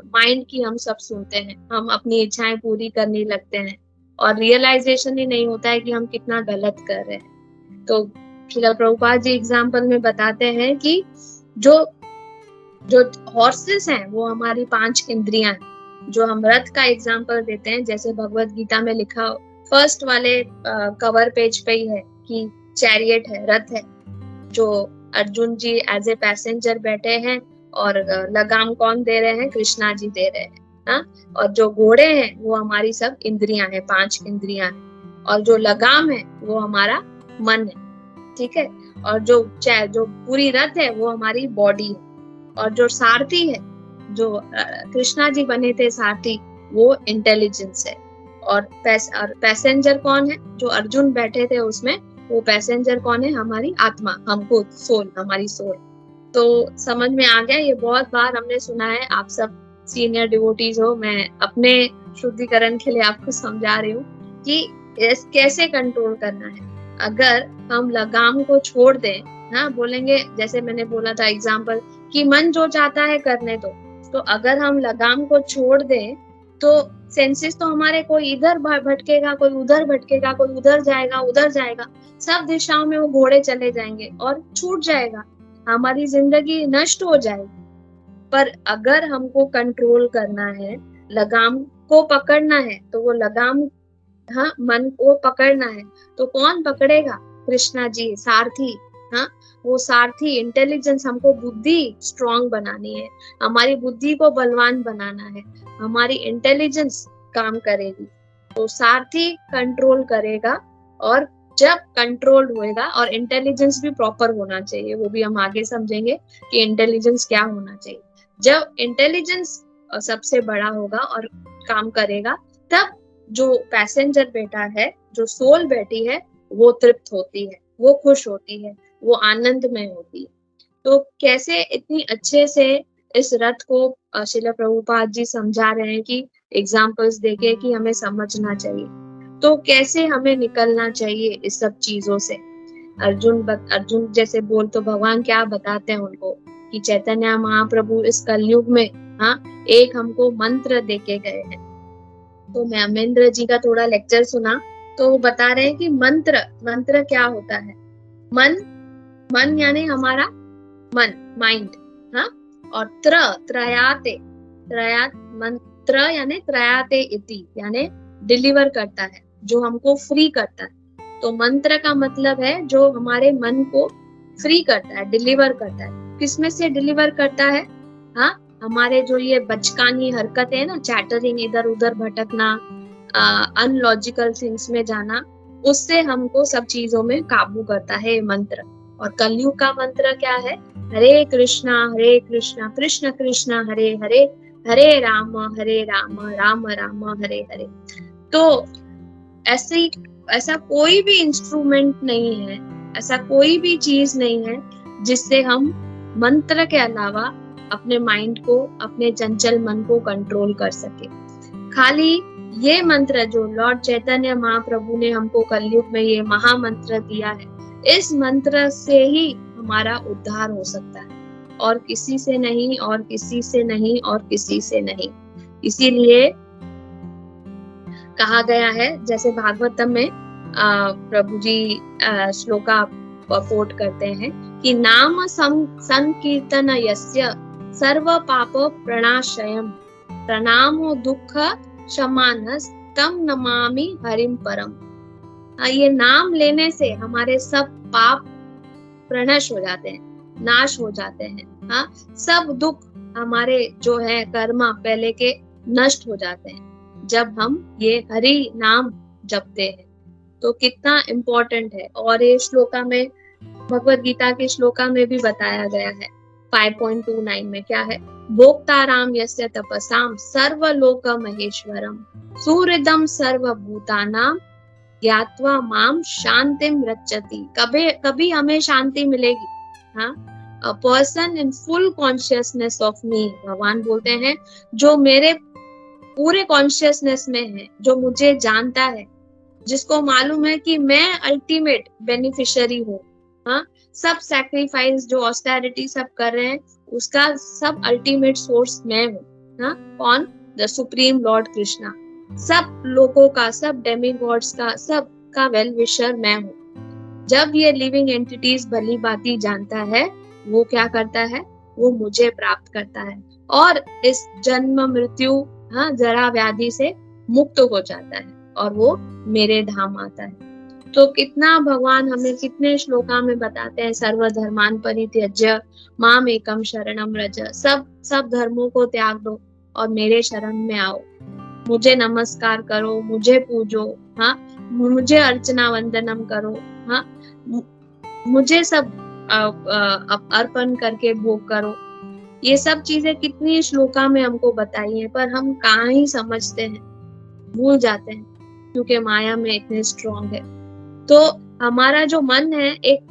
माइंड की हम सब सुनते हैं, हम अपनी इच्छाएं पूरी करने लगते हैं और रियलाइजेशन ही नहीं होता है कि हम कितना गलत कर रहे हैं। तो श्रील प्रभुपाद जी एग्जाम्पल में बताते हैं कि जो हॉर्सेस हैं वो हमारी 5 इंद्रियां हैं। जो हम रथ का एग्जाम्पल देते हैं, जैसे भगवत गीता में लिखा फर्स्ट वाले कवर पेज पे ही है कि चैरियट है, रथ है, जो अर्जुन जी एज ए पैसेंजर बैठे हैं, और लगाम कौन दे रहे हैं? कृष्णा जी दे रहे हैं। हाँ, और जो घोड़े हैं वो हमारी सब इंद्रियां हैं, 5 इंद्रियां हैं, और जो लगाम है वो हमारा मन है। ठीक है, और जो पूरी रथ है वो हमारी बॉडी है, और जो सारथी है, जो कृष्णा जी बने थे सारथी, वो इंटेलिजेंस है। और पैसेंजर कौन है? जो अर्जुन बैठे थे उसमें, वो पैसेंजर कौन है? हमारी आत्मा, हमको सोल, हमारी सोल। तो समझ में आ गया? ये बहुत बार हमने सुना है, आप सब सीनियर डिवोटीज हो, मैं अपने शुद्धिकरण के लिए आपको समझा रही हूँ कि कैसे कंट्रोल करना है। अगर हम लगाम को छोड़ दें, हाँ, बोलेंगे जैसे मैंने बोला था एग्जाम्पल कि मन जो चाहता है करने दो, तो अगर हम लगाम को छोड़ दें तो सेंसेस तो हमारे कोई इधर भटकेगा, कोई उधर भटकेगा, कोई उधर जाएगा, सब दिशाओं में वो घोड़े चले जाएंगे और छूट जाएगा, हमारी जिंदगी नष्ट हो जाएगी। पर अगर हमको कंट्रोल करना है, लगाम को पकड़ना है, तो वो लगाम, हाँ, मन को पकड़ना है, तो कौन पकड़ेगा? कृष्णा जी, सारथी। हाँ, वो सारथी इंटेलिजेंस, हमको बुद्धि स्ट्रांग बनानी है, हमारी बुद्धि को बलवान बनाना है, हमारी इंटेलिजेंस काम करेगी, तो सारथी कंट्रोल करेगा। और जब कंट्रोल होएगा, और इंटेलिजेंस भी प्रॉपर होना चाहिए, वो भी हम आगे समझेंगे कि इंटेलिजेंस क्या होना चाहिए। जब इंटेलिजेंस सबसे बड़ा होगा और काम करेगा, तब जो पैसेंजर बैठा है, जो सोल बैठी है, वो तृप्त होती है, वो खुश होती है, वो आनंद में होती है। तो कैसे इतनी अच्छे से इस रथ को श्रील प्रभुपाद जी समझा रहे हैं कि एग्जाम्पल्स देके कि हमें समझना चाहिए, तो कैसे हमें निकलना चाहिए इस सब चीजों से। अर्जुन जैसे बोल तो भगवान क्या बताते हैं उनको कि चैतन्य महाप्रभु इस कलयुग में एक हमको मंत्र देके गए हैं। तो मैं अमेंद्र जी का थोड़ा लेक्चर सुना, तो वो बता रहे हैं कि मंत्र क्या होता है। मन यानी हमारा मन, माइंड, और मंत्र यानी त्रयाते इति यानी डिलीवर करता है, जो हमको फ्री करता है। तो मंत्र का मतलब है जो हमारे मन को फ्री करता है, डिलीवर करता है। किसमें से डिलीवर करता है? हमारे जो ये बचकानी हरकत है ना, चैटरिंग, इधर उधर भटकना, अनलॉजिकल थिंग्स में जाना, उससे हमको सब चीजों में काबू करता है मंत्र। और कलयुग का मंत्र क्या है? हरे कृष्णा कृष्ण कृष्ण हरे हरे, हरे राम राम राम हरे हरे। तो ऐसा कोई भी इंस्ट्रूमेंट नहीं है, ऐसा कोई भी चीज नहीं है जिससे हम मंत्र के अलावा अपने माइंड को, अपने चंचल मन को कंट्रोल कर सके। खाली ये मंत्र जो लॉर्ड चैतन्य महाप्रभु ने हमको कलयुग में ये महामंत्र दिया है, इस मंत्र से ही हमारा उद्धार हो सकता है, और किसी से नहीं, और किसी से नहीं, और किसी से नहीं। इसीलिए कहा गया है, जैसे भागवतम में प्रभु जी श्लोका कोट करते हैं कि नाम संकीर्तन यस्य सर्व पाप प्रणाशयम प्रणामो दुख शमानस तम नमामि हरिम परम। ये नाम लेने से हमारे सब पाप प्रणश हो जाते हैं, नाश हो जाते हैं। सब दुख हमारे जो है कर्मा पहले के नष्ट हो जाते हैं जब हम ये हरि नाम जपते हैं। तो कितना इम्पोर्टेंट है। और ये श्लोका में, भगवत गीता के श्लोका में भी बताया गया है 5.29 में क्या है? भोक्ताराम यस्य तपसाम सर्वलोक महेश्वरम सुहृदम सर्वभूतानां ज्ञात्वा माम शांतिम रच्चति। कभी हमें शांति मिलेगी? A person in full consciousness of me, भगवान बोलते हैं, जो मेरे पूरे कॉन्शियसनेस में है, जो मुझे जानता है, जिसको मालूम है कि मैं अल्टीमेट बेनिफिशियरी हूँ। सब सैक्रिफाइस जो ऑस्टेरिटी सब कर रहे हैं, उसका सब अल्टीमेट सोर्स मैं हूँ। कौन? The supreme Lord Krishna. सब लोगों का, सब डेमीगॉड्स का, सब का वेल विशर मैं हूँ। जब ये लिविंग एंटिटीज भली भांति जानता है, वो क्या करता है? वो मुझे प्राप्त करता है और इस जन्म मृत्यु जरा व्याधि से मुक्त हो जाता है और वो मेरे धाम आता है। तो कितना भगवान हमें कितने श्लोका में बताते हैं, सर्वधर्मान परित्यज्य माम एकम शरणम व्रज। सब धर्मों को त्याग दो और मेरे शरण में आओ, मुझे नमस्कार करो, मुझे पूजो, मुझे अर्चना वंदनम करो, मुझे सब अर्पण करके भोग करो। ये सब चीजें कितनी श्लोका में हमको बताई है, पर हम कहाँ ही समझते हैं, भूल जाते हैं, क्योंकि माया में इतने स्ट्रॉन्ग है। तो हमारा जो मन है एक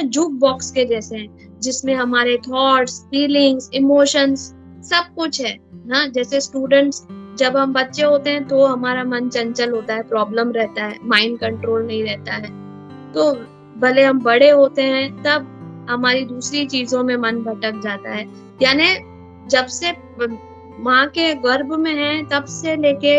जुक बॉक्स के जैसे है, जिसमें हमारे थॉट्स, फीलिंग्स, इमोशंस सब कुछ है। जैसे स्टूडेंट्स, जब हम बच्चे होते हैं तो हमारा मन चंचल होता है, प्रॉब्लम रहता है, माइंड कंट्रोल नहीं रहता है। तो भले हम बड़े होते हैं तब हमारी दूसरी चीजों में मन भटक जाता है। यानी जब से माँ के गर्भ में है तब से लेके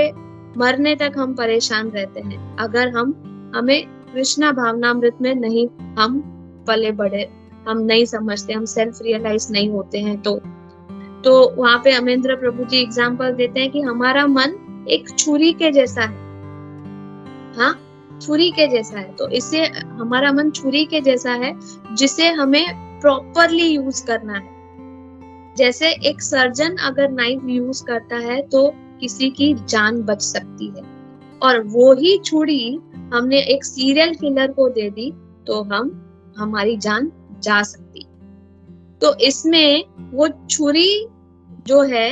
मरने तक हम परेशान रहते हैं, अगर हमें कृष्णा भावनामृत में नहीं हम पले बड़े, हम नहीं समझते, हम सेल्फ रियलाइज नहीं होते हैं। तो वहां पे अमेंद्र प्रभु जी एग्जाम्पल देते हैं कि हमारा मन एक छुरी के जैसा है। छुरी के जैसा है। तो इससे हमारा मन छुरी के जैसा है, जिसे हमें प्रॉपरली यूज करना है। जैसे एक सर्जन अगर नाइफ यूज करता है तो किसी की जान बच सकती है, और वो ही छुरी हमने एक सीरियल किलर को दे दी तो हमारी जान जा सकती। तो इसमें वो छुरी जो है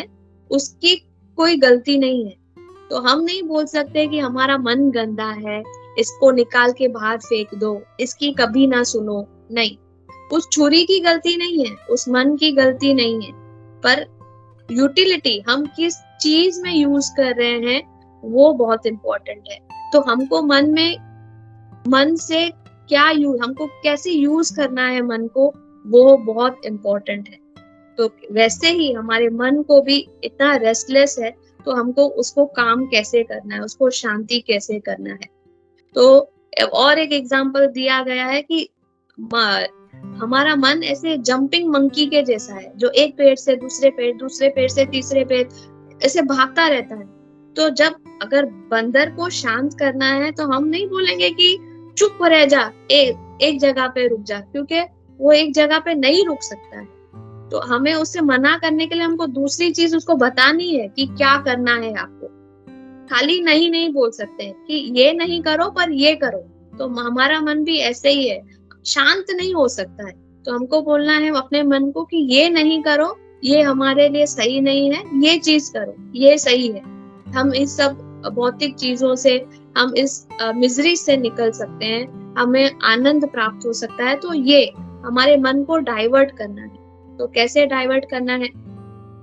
उसकी कोई गलती नहीं है। तो हम नहीं बोल सकते कि हमारा मन गंदा है, इसको निकाल के बाहर फेंक दो, इसकी कभी ना सुनो। नहीं, उस छुरी की गलती नहीं है, उस मन की गलती नहीं है, पर यूटिलिटी हम किस चीज में यूज कर रहे हैं वो बहुत इंपॉर्टेंट है। तो हमको मन से क्या यूज, हमको कैसे यूज करना है मन को, वो बहुत इम्पोर्टेंट है। तो वैसे ही हमारे मन को भी इतना रेस्टलेस है, तो हमको उसको काम कैसे करना है, उसको शांति कैसे करना है। तो और एक एग्जांपल दिया गया है कि हमारा मन ऐसे जंपिंग मंकी के जैसा है, जो एक पेड़ से दूसरे पेड़, दूसरे पेड़ से तीसरे पेड़ ऐसे भागता रहता है। तो जब अगर बंदर को शांत करना है तो हम नहीं बोलेंगे कि चुप रह जा, एक जगह पे रुक जा, क्योंकि वो एक जगह पे नहीं रुक सकता है। तो हमें उससे मना करने के लिए हमको दूसरी चीज उसको बतानी है कि क्या करना है आपको। खाली नहीं नहीं बोल सकते हैं कि ये नहीं करो पर ये करो। तो हमारा मन भी ऐसे ही है, शांत नहीं हो सकता है। तो हमको बोलना है अपने मन को कि ये नहीं करो, ये हमारे लिए सही नहीं है, ये चीज करो, ये सही है। हम इस सब भौतिक चीजों से, हम इस मिजरी से निकल सकते हैं, हमें आनंद प्राप्त हो सकता है। तो ये हमारे मन को डाइवर्ट करना है। तो कैसे डाइवर्ट करना है?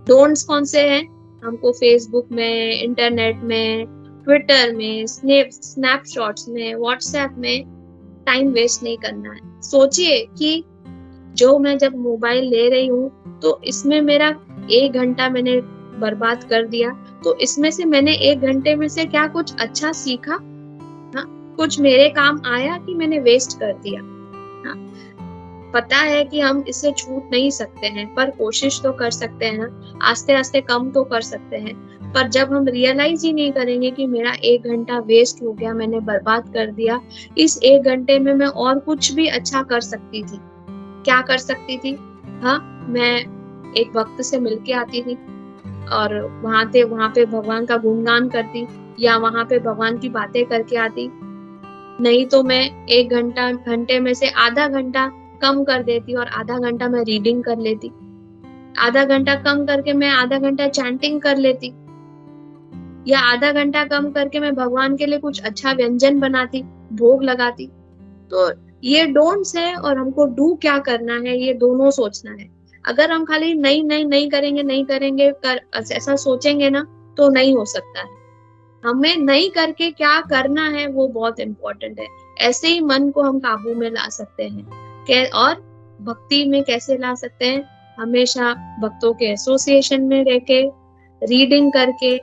डोंट्स कौन से हैं? हमको फेसबुक में, इंटरनेट में, ट्विटर में, स्नैपशॉट्स में, व्हाट्सएप में टाइम वेस्ट नहीं करना है। सोचिए कि जो मैं जब मोबाइल ले रही हूँ तो इसमें मेरा 1 घंटा मैंने बर्बाद कर दिया, तो इसमें से मैंने 1 घंटे में से क्या कुछ अच्छा सीखा? हाँ, कुछ मेरे काम आया कि मैंने वेस्ट कर दिया? हाँ, पता है कि हम इससे छूट नहीं सकते हैं, पर कोशिश तो कर सकते हैं ना, आस्ते आस्ते कम तो कर सकते हैं। पर जब हम रियलाइज ही नहीं करेंगे कि मेरा 1 घंटा वेस्ट हो गया, मैंने बर्बाद कर दिया, इस 1 घंटे में मैं और कुछ भी अच्छा कर सकती थी। क्या कर सकती थी? हाँ, मैं एक भक्त से मिलके आती थी और वहां पे भगवान का गुणगान करती, या वहां पे भगवान की बातें करके आती। नहीं तो मैं 1 घंटे में से आधा घंटा कम कर देती और आधा घंटा मैं रीडिंग कर लेती। आधा घंटा कम करके मैं आधा घंटा चैंटिंग कर लेती, या आधा घंटा कम करके मैं भगवान के लिए कुछ अच्छा व्यंजन बनाती, भोग लगाती। तो ये डोंट्स है और हमको डू क्या करना है, ये दोनों सोचना है। अगर हम खाली नहीं नहीं नहीं करेंगे, नहीं करेंगे ऐसा सोचेंगे ना, तो नहीं हो सकता है। हमें नहीं करके क्या करना है वो बहुत इम्पोर्टेंट है। ऐसे ही मन को हम काबू में ला सकते हैं। और भक्ति में कैसे ला सकते हैं? हमेशा भक्तों के एसोसिएशन में रह के, रीडिंग करके,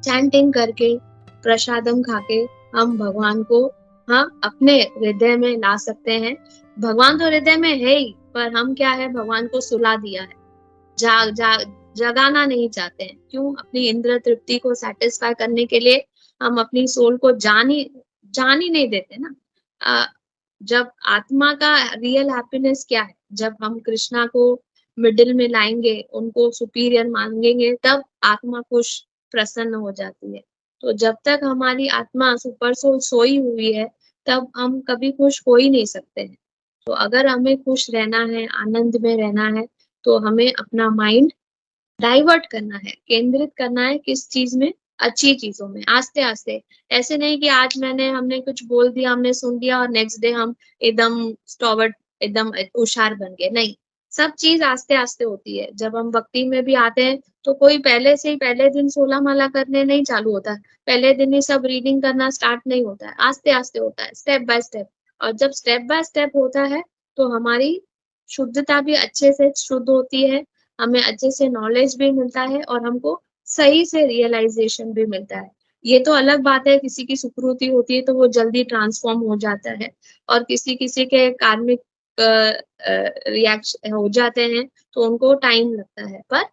चैंटिंग करके, प्रसादम खाके हम भगवान को, हाँ, अपने हृदय में ला सकते हैं। भगवान तो हृदय में है ही, पर हम क्या है, भगवान को सुला दिया है, जगाना नहीं चाहते हैं। क्यों? अपनी इंद्र तृप्ति को सेटिस्फाई करने के लिए हम अपनी सोल को जान ही नहीं देते ना। जब आत्मा का रियल हैप्पीनेस क्या है? जब हम कृष्णा को मिडिल में लाएंगे, उनको सुपीरियर मांगेंगे, तब आत्मा खुश, प्रसन्न हो जाती है। तो जब तक हमारी आत्मा सुपर सोल सोई हुई है, तब हम कभी खुश हो ही नहीं सकते हैं। तो अगर हमें खुश रहना है, आनंद में रहना है, तो हमें अपना माइंड डाइवर्ट करना है, केंद्रित करना है किस चीज में? अच्छी चीजों में, आस्ते आस्ते। ऐसे नहीं कि आज हमने कुछ बोल दिया, हमने सुन लिया और नेक्स्ट डे हम एकदम स्टॉवर्ट, एकदम होशियार बन गए। नहीं, सब चीज आस्ते आस्ते होती है। जब हम भक्ति में भी आते हैं तो कोई पहले से ही पहले दिन 16 माला करने नहीं चालू होता है, पहले दिन ही सब रीडिंग करना स्टार्ट नहीं होता है, आस्ते आस्ते होता है, स्टेप बाय स्टेप। और जब स्टेप बाय स्टेप होता है तो हमारी शुद्धता भी अच्छे से शुद्ध होती है, हमें अच्छे से नॉलेज भी मिलता है और हमको सही से रियलाइजेशन भी मिलता है। ये तो अलग बात है, किसी की सुकृति होती है तो वो जल्दी ट्रांसफॉर्म हो जाता है, और किसी किसी के कार्मिक रिएक्शन हो जाते हैं तो उनको टाइम लगता है। पर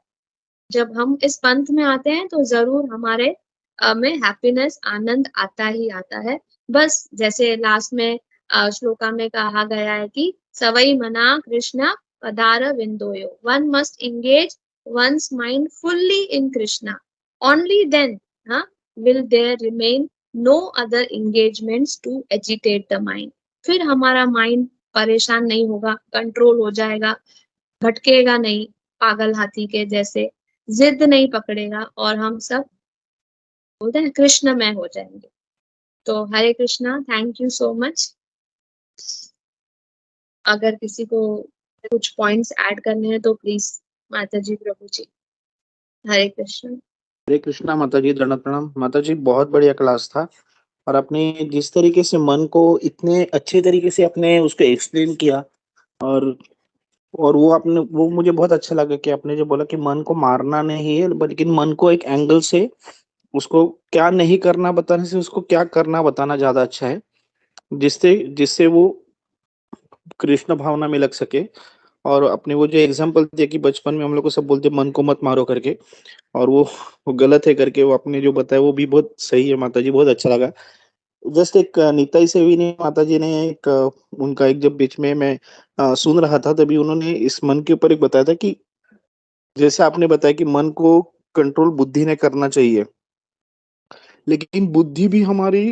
जब हम इस पंथ में आते हैं तो जरूर हमारे में हैप्पीनेस, आनंद आता ही आता है। बस जैसे लास्ट में श्लोका में कहा गया है कि सवई मना कृष्णा पदार विंदोयो, one must engage one's mind fully in Krishna. Only then will there remain no other engagements to agitate the mind. फिर हमारा माइंड परेशान नहीं होगा, कंट्रोल हो जाएगा, भटकेगा नहीं पागल हाथी के जैसे। जिद नहीं पकड़ेगा और हम सब बोलते हैं कृष्णमय हो जाएंगे। तो Hare Krishna, thank you so much. अगर किसी को कुछ पॉइंट्स ऐड करने हैं तो प्लीज माता जी, प्रभु जी। हरे कृष्ण। हरे कृष्णा माता जी, दंडवत प्रणाम माता जी। बहुत बढ़िया क्लास था और आपने जिस तरीके से मन को इतने अच्छे तरीके से आपने उसको एक्सप्लेन किया और वो आपने वो मुझे बहुत अच्छा लगा कि आपने जो बोला कि मन को मारना नहीं है बल्कि मन को एक एंगल से उसको क्या नहीं करना बताने से उसको क्या करना बताना ज्यादा अच्छा है, जिससे जिससे वो कृष्ण भावना में लग सके। और अपने वो जो एग्जाम्पल दिया कि बचपन में हम लोग को सब बोलते मन को मत मारो करके, और वो गलत है करके, वो आपने जो बताया वो भी बहुत सही है माता जी, बहुत अच्छा लगा। जस्ट एक नीताई सेवी ने माता जी ने एक उनका एक जब बीच में मैं सुन रहा था तभी उन्होंने इस मन के ऊपर एक बताया था कि जैसे आपने बताया कि मन को कंट्रोल बुद्धि ने करना चाहिए, लेकिन बुद्धि भी हमारी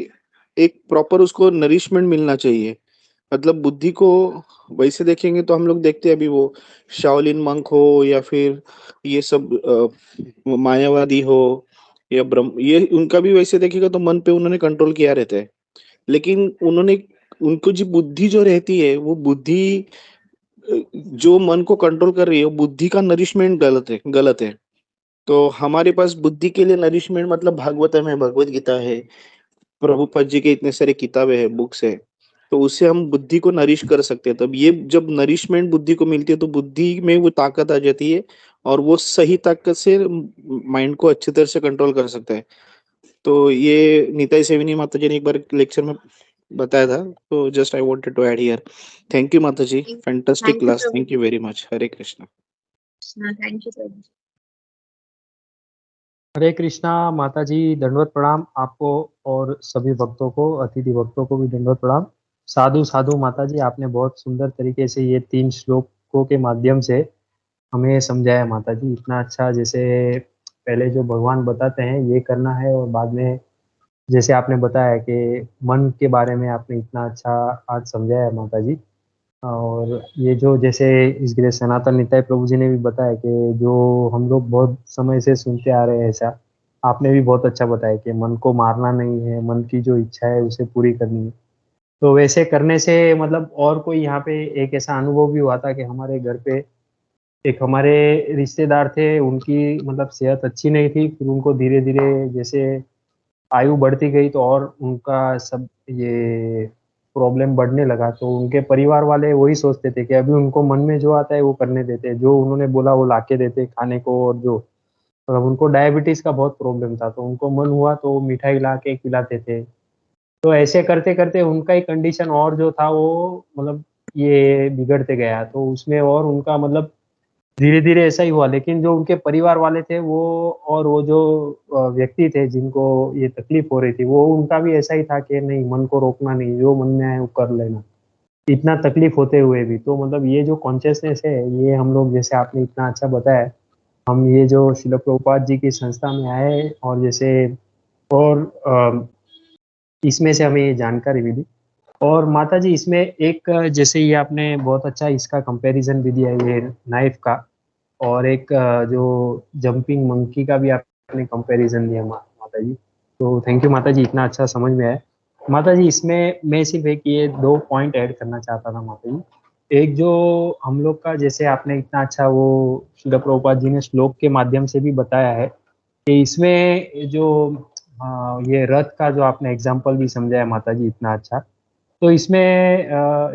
एक प्रॉपर उसको नरिशमेंट मिलना चाहिए। मतलब बुद्धि को वैसे देखेंगे तो हम लोग देखते हैं अभी वो शाओलिन मंक हो या फिर ये सब मायावादी हो या ब्रह्म, ये उनका भी वैसे देखेगा तो मन पे उन्होंने कंट्रोल किया रहता है, लेकिन उन्होंने उनको जो बुद्धि जो रहती है वो बुद्धि जो मन को कंट्रोल कर रही है वो बुद्धि का नरिशमेंट गलत है, गलत है। तो हमारे पास बुद्धि के लिए नरिशमेंट मतलब भागवतम है, भगवत गीता है, प्रभुपाद जी के इतने सारे किताबें हैं, बुक्स है, तो उससे हम बुद्धि को नरिश कर सकते हैं। तब ये जब नरिशमेंट बुद्धि को मिलती है तो बुद्धि में वो ताकत आ जाती है और वो सही ताकत से माइंड को अच्छी तरह से कंट्रोल कर सकता है। तो ये नीताई सेविनी माता जी ने एक बार लेक्चर में बताया था, तो just I wanted to add here. Thank you माता ji, fantastic thank you class, प्रभु thank you very much. Hare Krishna. जी। थैंक यू प्रभु जी। हरे कृष्णा माता जी, दंडवत प्रणाम आपको और सभी भक्तों को, अतिथि भक्तों को भी दंडवत प्रणाम। साधु साधु माता जी, आपने बहुत सुंदर तरीके से ये 3 श्लोकों के माध्यम से हमें समझाया माता जी। इतना अच्छा, जैसे पहले जो भगवान बताते हैं ये करना है और बाद में जैसे आपने बताया कि मन के बारे में आपने इतना अच्छा आज समझाया माता जी। और ये जो जैसे इसके सनातन निताई प्रभु जी ने भी बताया कि जो हम लोग बहुत समय से सुनते आ रहे हैं, ऐसा आपने भी बहुत अच्छा बताया कि मन को मारना नहीं है, मन की जो इच्छा है उसे पूरी करनी है। तो वैसे करने से मतलब और कोई यहाँ पे एक ऐसा अनुभव भी हुआ था कि हमारे घर पे एक हमारे रिश्तेदार थे, उनकी मतलब सेहत अच्छी नहीं थी, फिर उनको धीरे धीरे जैसे आयु बढ़ती गई तो और उनका सब ये प्रॉब्लम बढ़ने लगा। तो उनके परिवार वाले वही सोचते थे कि अभी उनको मन में जो आता है वो करने देते हैं, जो उन्होंने बोला वो लाके देते खाने को। और जो मतलब उनको डायबिटीज का बहुत प्रॉब्लम था, तो उनको मन हुआ तो वो मिठाई ला के खिलाते थे। तो ऐसे करते करते उनका ही कंडीशन और जो था वो मतलब ये बिगड़ते गया, तो उसमें और उनका मतलब धीरे धीरे ऐसा ही हुआ। लेकिन जो उनके परिवार वाले थे वो, और वो जो व्यक्ति थे जिनको ये तकलीफ हो रही थी, वो उनका भी ऐसा ही था कि नहीं, मन को रोकना नहीं, जो मन में आए वो कर लेना, इतना तकलीफ होते हुए भी। तो मतलब ये जो कॉन्शियसनेस है, ये हम लोग जैसे आपने इतना अच्छा बताया, हम ये जो शिल प्रभुपाद जी की संस्था में आए और जैसे और इसमें से हमें ये जानकारी भी दी। और माता जी इसमें एक जैसे ये आपने बहुत अच्छा इसका कंपैरिजन भी दिया, ये नाइफ का, और एक जो जंपिंग मंकी का भी आपने कंपैरिजन दिया माता जी। तो थैंक यू माता जी, इतना अच्छा समझ में आया। माता जी इसमें मैं सिर्फ एक ये 2 पॉइंट ऐड करना चाहता था माता जी। एक जो हम लोग का, जैसे आपने इतना अच्छा वो श्रील प्रभुपाद जी ने श्लोक के माध्यम से भी बताया है कि इसमें जो ये रथ का जो आपने एग्जाम्पल भी समझाया माता जी इतना अच्छा। तो इसमें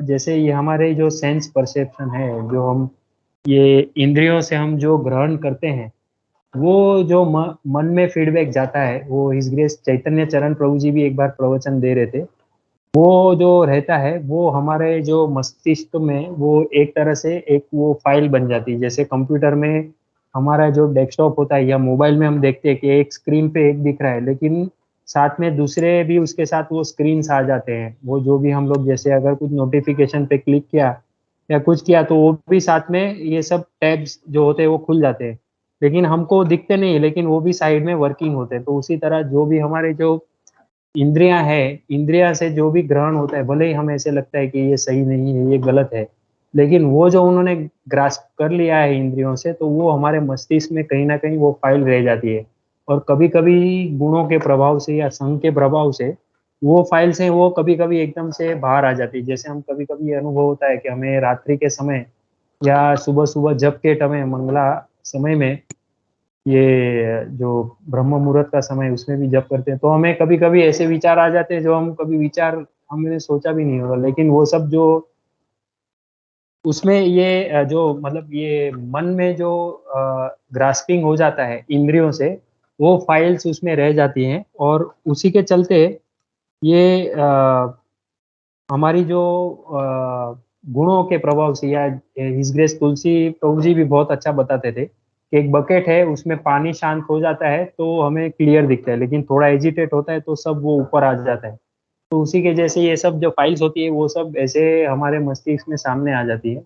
जैसे ये हमारे जो सेंस परसेप्शन है, जो हम ये इंद्रियों से हम जो ग्रहण करते हैं, वो जो मन में फीडबैक जाता है, वो हिज ग्रेस चैतन्य चरण प्रभु जी भी एक बार प्रवचन दे रहे थे, वो जो रहता है वो हमारे जो मस्तिष्क में वो एक तरह से एक वो फाइल बन जाती है। जैसे कंप्यूटर में हमारा जो डेस्कटॉप होता है या मोबाइल में हम देखते हैं कि एक स्क्रीन पे एक दिख रहा है, लेकिन साथ में दूसरे भी उसके साथ वो स्क्रीन आ जाते हैं। वो जो भी हम लोग जैसे अगर कुछ नोटिफिकेशन पे क्लिक किया या कुछ किया तो वो भी साथ में ये सब टैब्स जो होते हैं वो खुल जाते हैं, लेकिन हमको दिखते नहीं, लेकिन वो भी साइड में वर्किंग होते हैं। तो उसी तरह जो भी हमारे जो इंद्रियां है, इंद्रिया से जो भी ग्रहण होता है, भले ही हमें ऐसे लगता है कि ये सही नहीं है, ये गलत है, लेकिन वो जो उन्होंने ग्रास्प कर लिया है इंद्रियों से, तो वो हमारे मस्तिष्क में कहीं ना कहीं वो फाइल रह जाती है। और कभी कभी गुणों के प्रभाव से या संघ के प्रभाव से वो फाइल्स हैं, वो कभी कभी एकदम से बाहर आ जाती है। जैसे हम कभी कभी ये अनुभव होता है कि हमें रात्रि के समय या सुबह सुबह जब के समय मंगला समय में, ये जो ब्रह्म मुहूर्त का समय उसमें भी जप करते हैं, तो हमें कभी कभी ऐसे विचार आ जाते हैं जो हम कभी विचार हमने सोचा भी नहीं होगा। लेकिन वो सब जो उसमें ये जो मतलब ये मन में जो ग्रास्पिंग हो जाता है इंद्रियों से, वो फाइल्स उसमें रह जाती हैं। और उसी के चलते ये हमारी जो गुणों के प्रभाव से, या हिज ग्रेस तुलसी प्रभु जी भी बहुत अच्छा बताते थे कि एक बकेट है, उसमें पानी शांत हो जाता है तो हमें क्लियर दिखता है, लेकिन थोड़ा एजिटेट होता है तो सब वो ऊपर आ जाता है। तो उसी के जैसे ये सब जो फाइल्स होती है वो सब ऐसे हमारे मस्तिष्क में सामने आ जाती है।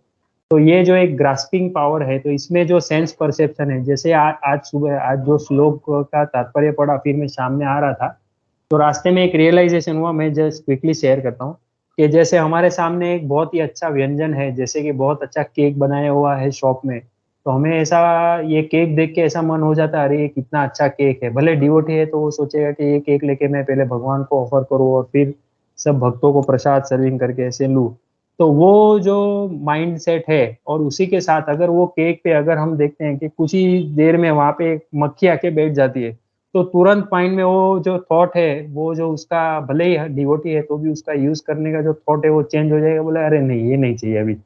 तो ये जो एक ग्रास्पिंग पावर है, तो इसमें जो सेंस परसेप्शन है, जैसे आज सुबह आज जो श्लोक का तात्पर्य पढ़ा फिर मैं सामने आ रहा था, तो रास्ते में एक रियलाइजेशन हुआ, मैं जस्ट क्विकली शेयर करता हूँ कि जैसे हमारे सामने एक बहुत ही अच्छा व्यंजन है, जैसे कि बहुत अच्छा केक बनाया हुआ है शॉप में, तो हमें ऐसा ये केक देख के ऐसा मन हो जाता है, अरे ये कितना अच्छा केक है। भले डिवोटी है तो वो सोचेगा कि ये केक लेके मैं पहले भगवान को ऑफर करूँ और फिर सब भक्तों को प्रसाद सर्विंग करके ऐसे लूँ। तो वो जो माइंड सेट है, और उसी के साथ अगर वो केक पे अगर हम देखते हैं कि कुछ ही देर में वहां पे एक मक्खी आके बैठ जाती है, तो तुरंत माइंड में वो जो थॉट है, वो जो उसका भले ही डिवोटी है तो भी उसका यूज करने का जो थॉट है वो चेंज हो जाएगा, बोले अरे नहीं ये नहीं चाहिए अभी।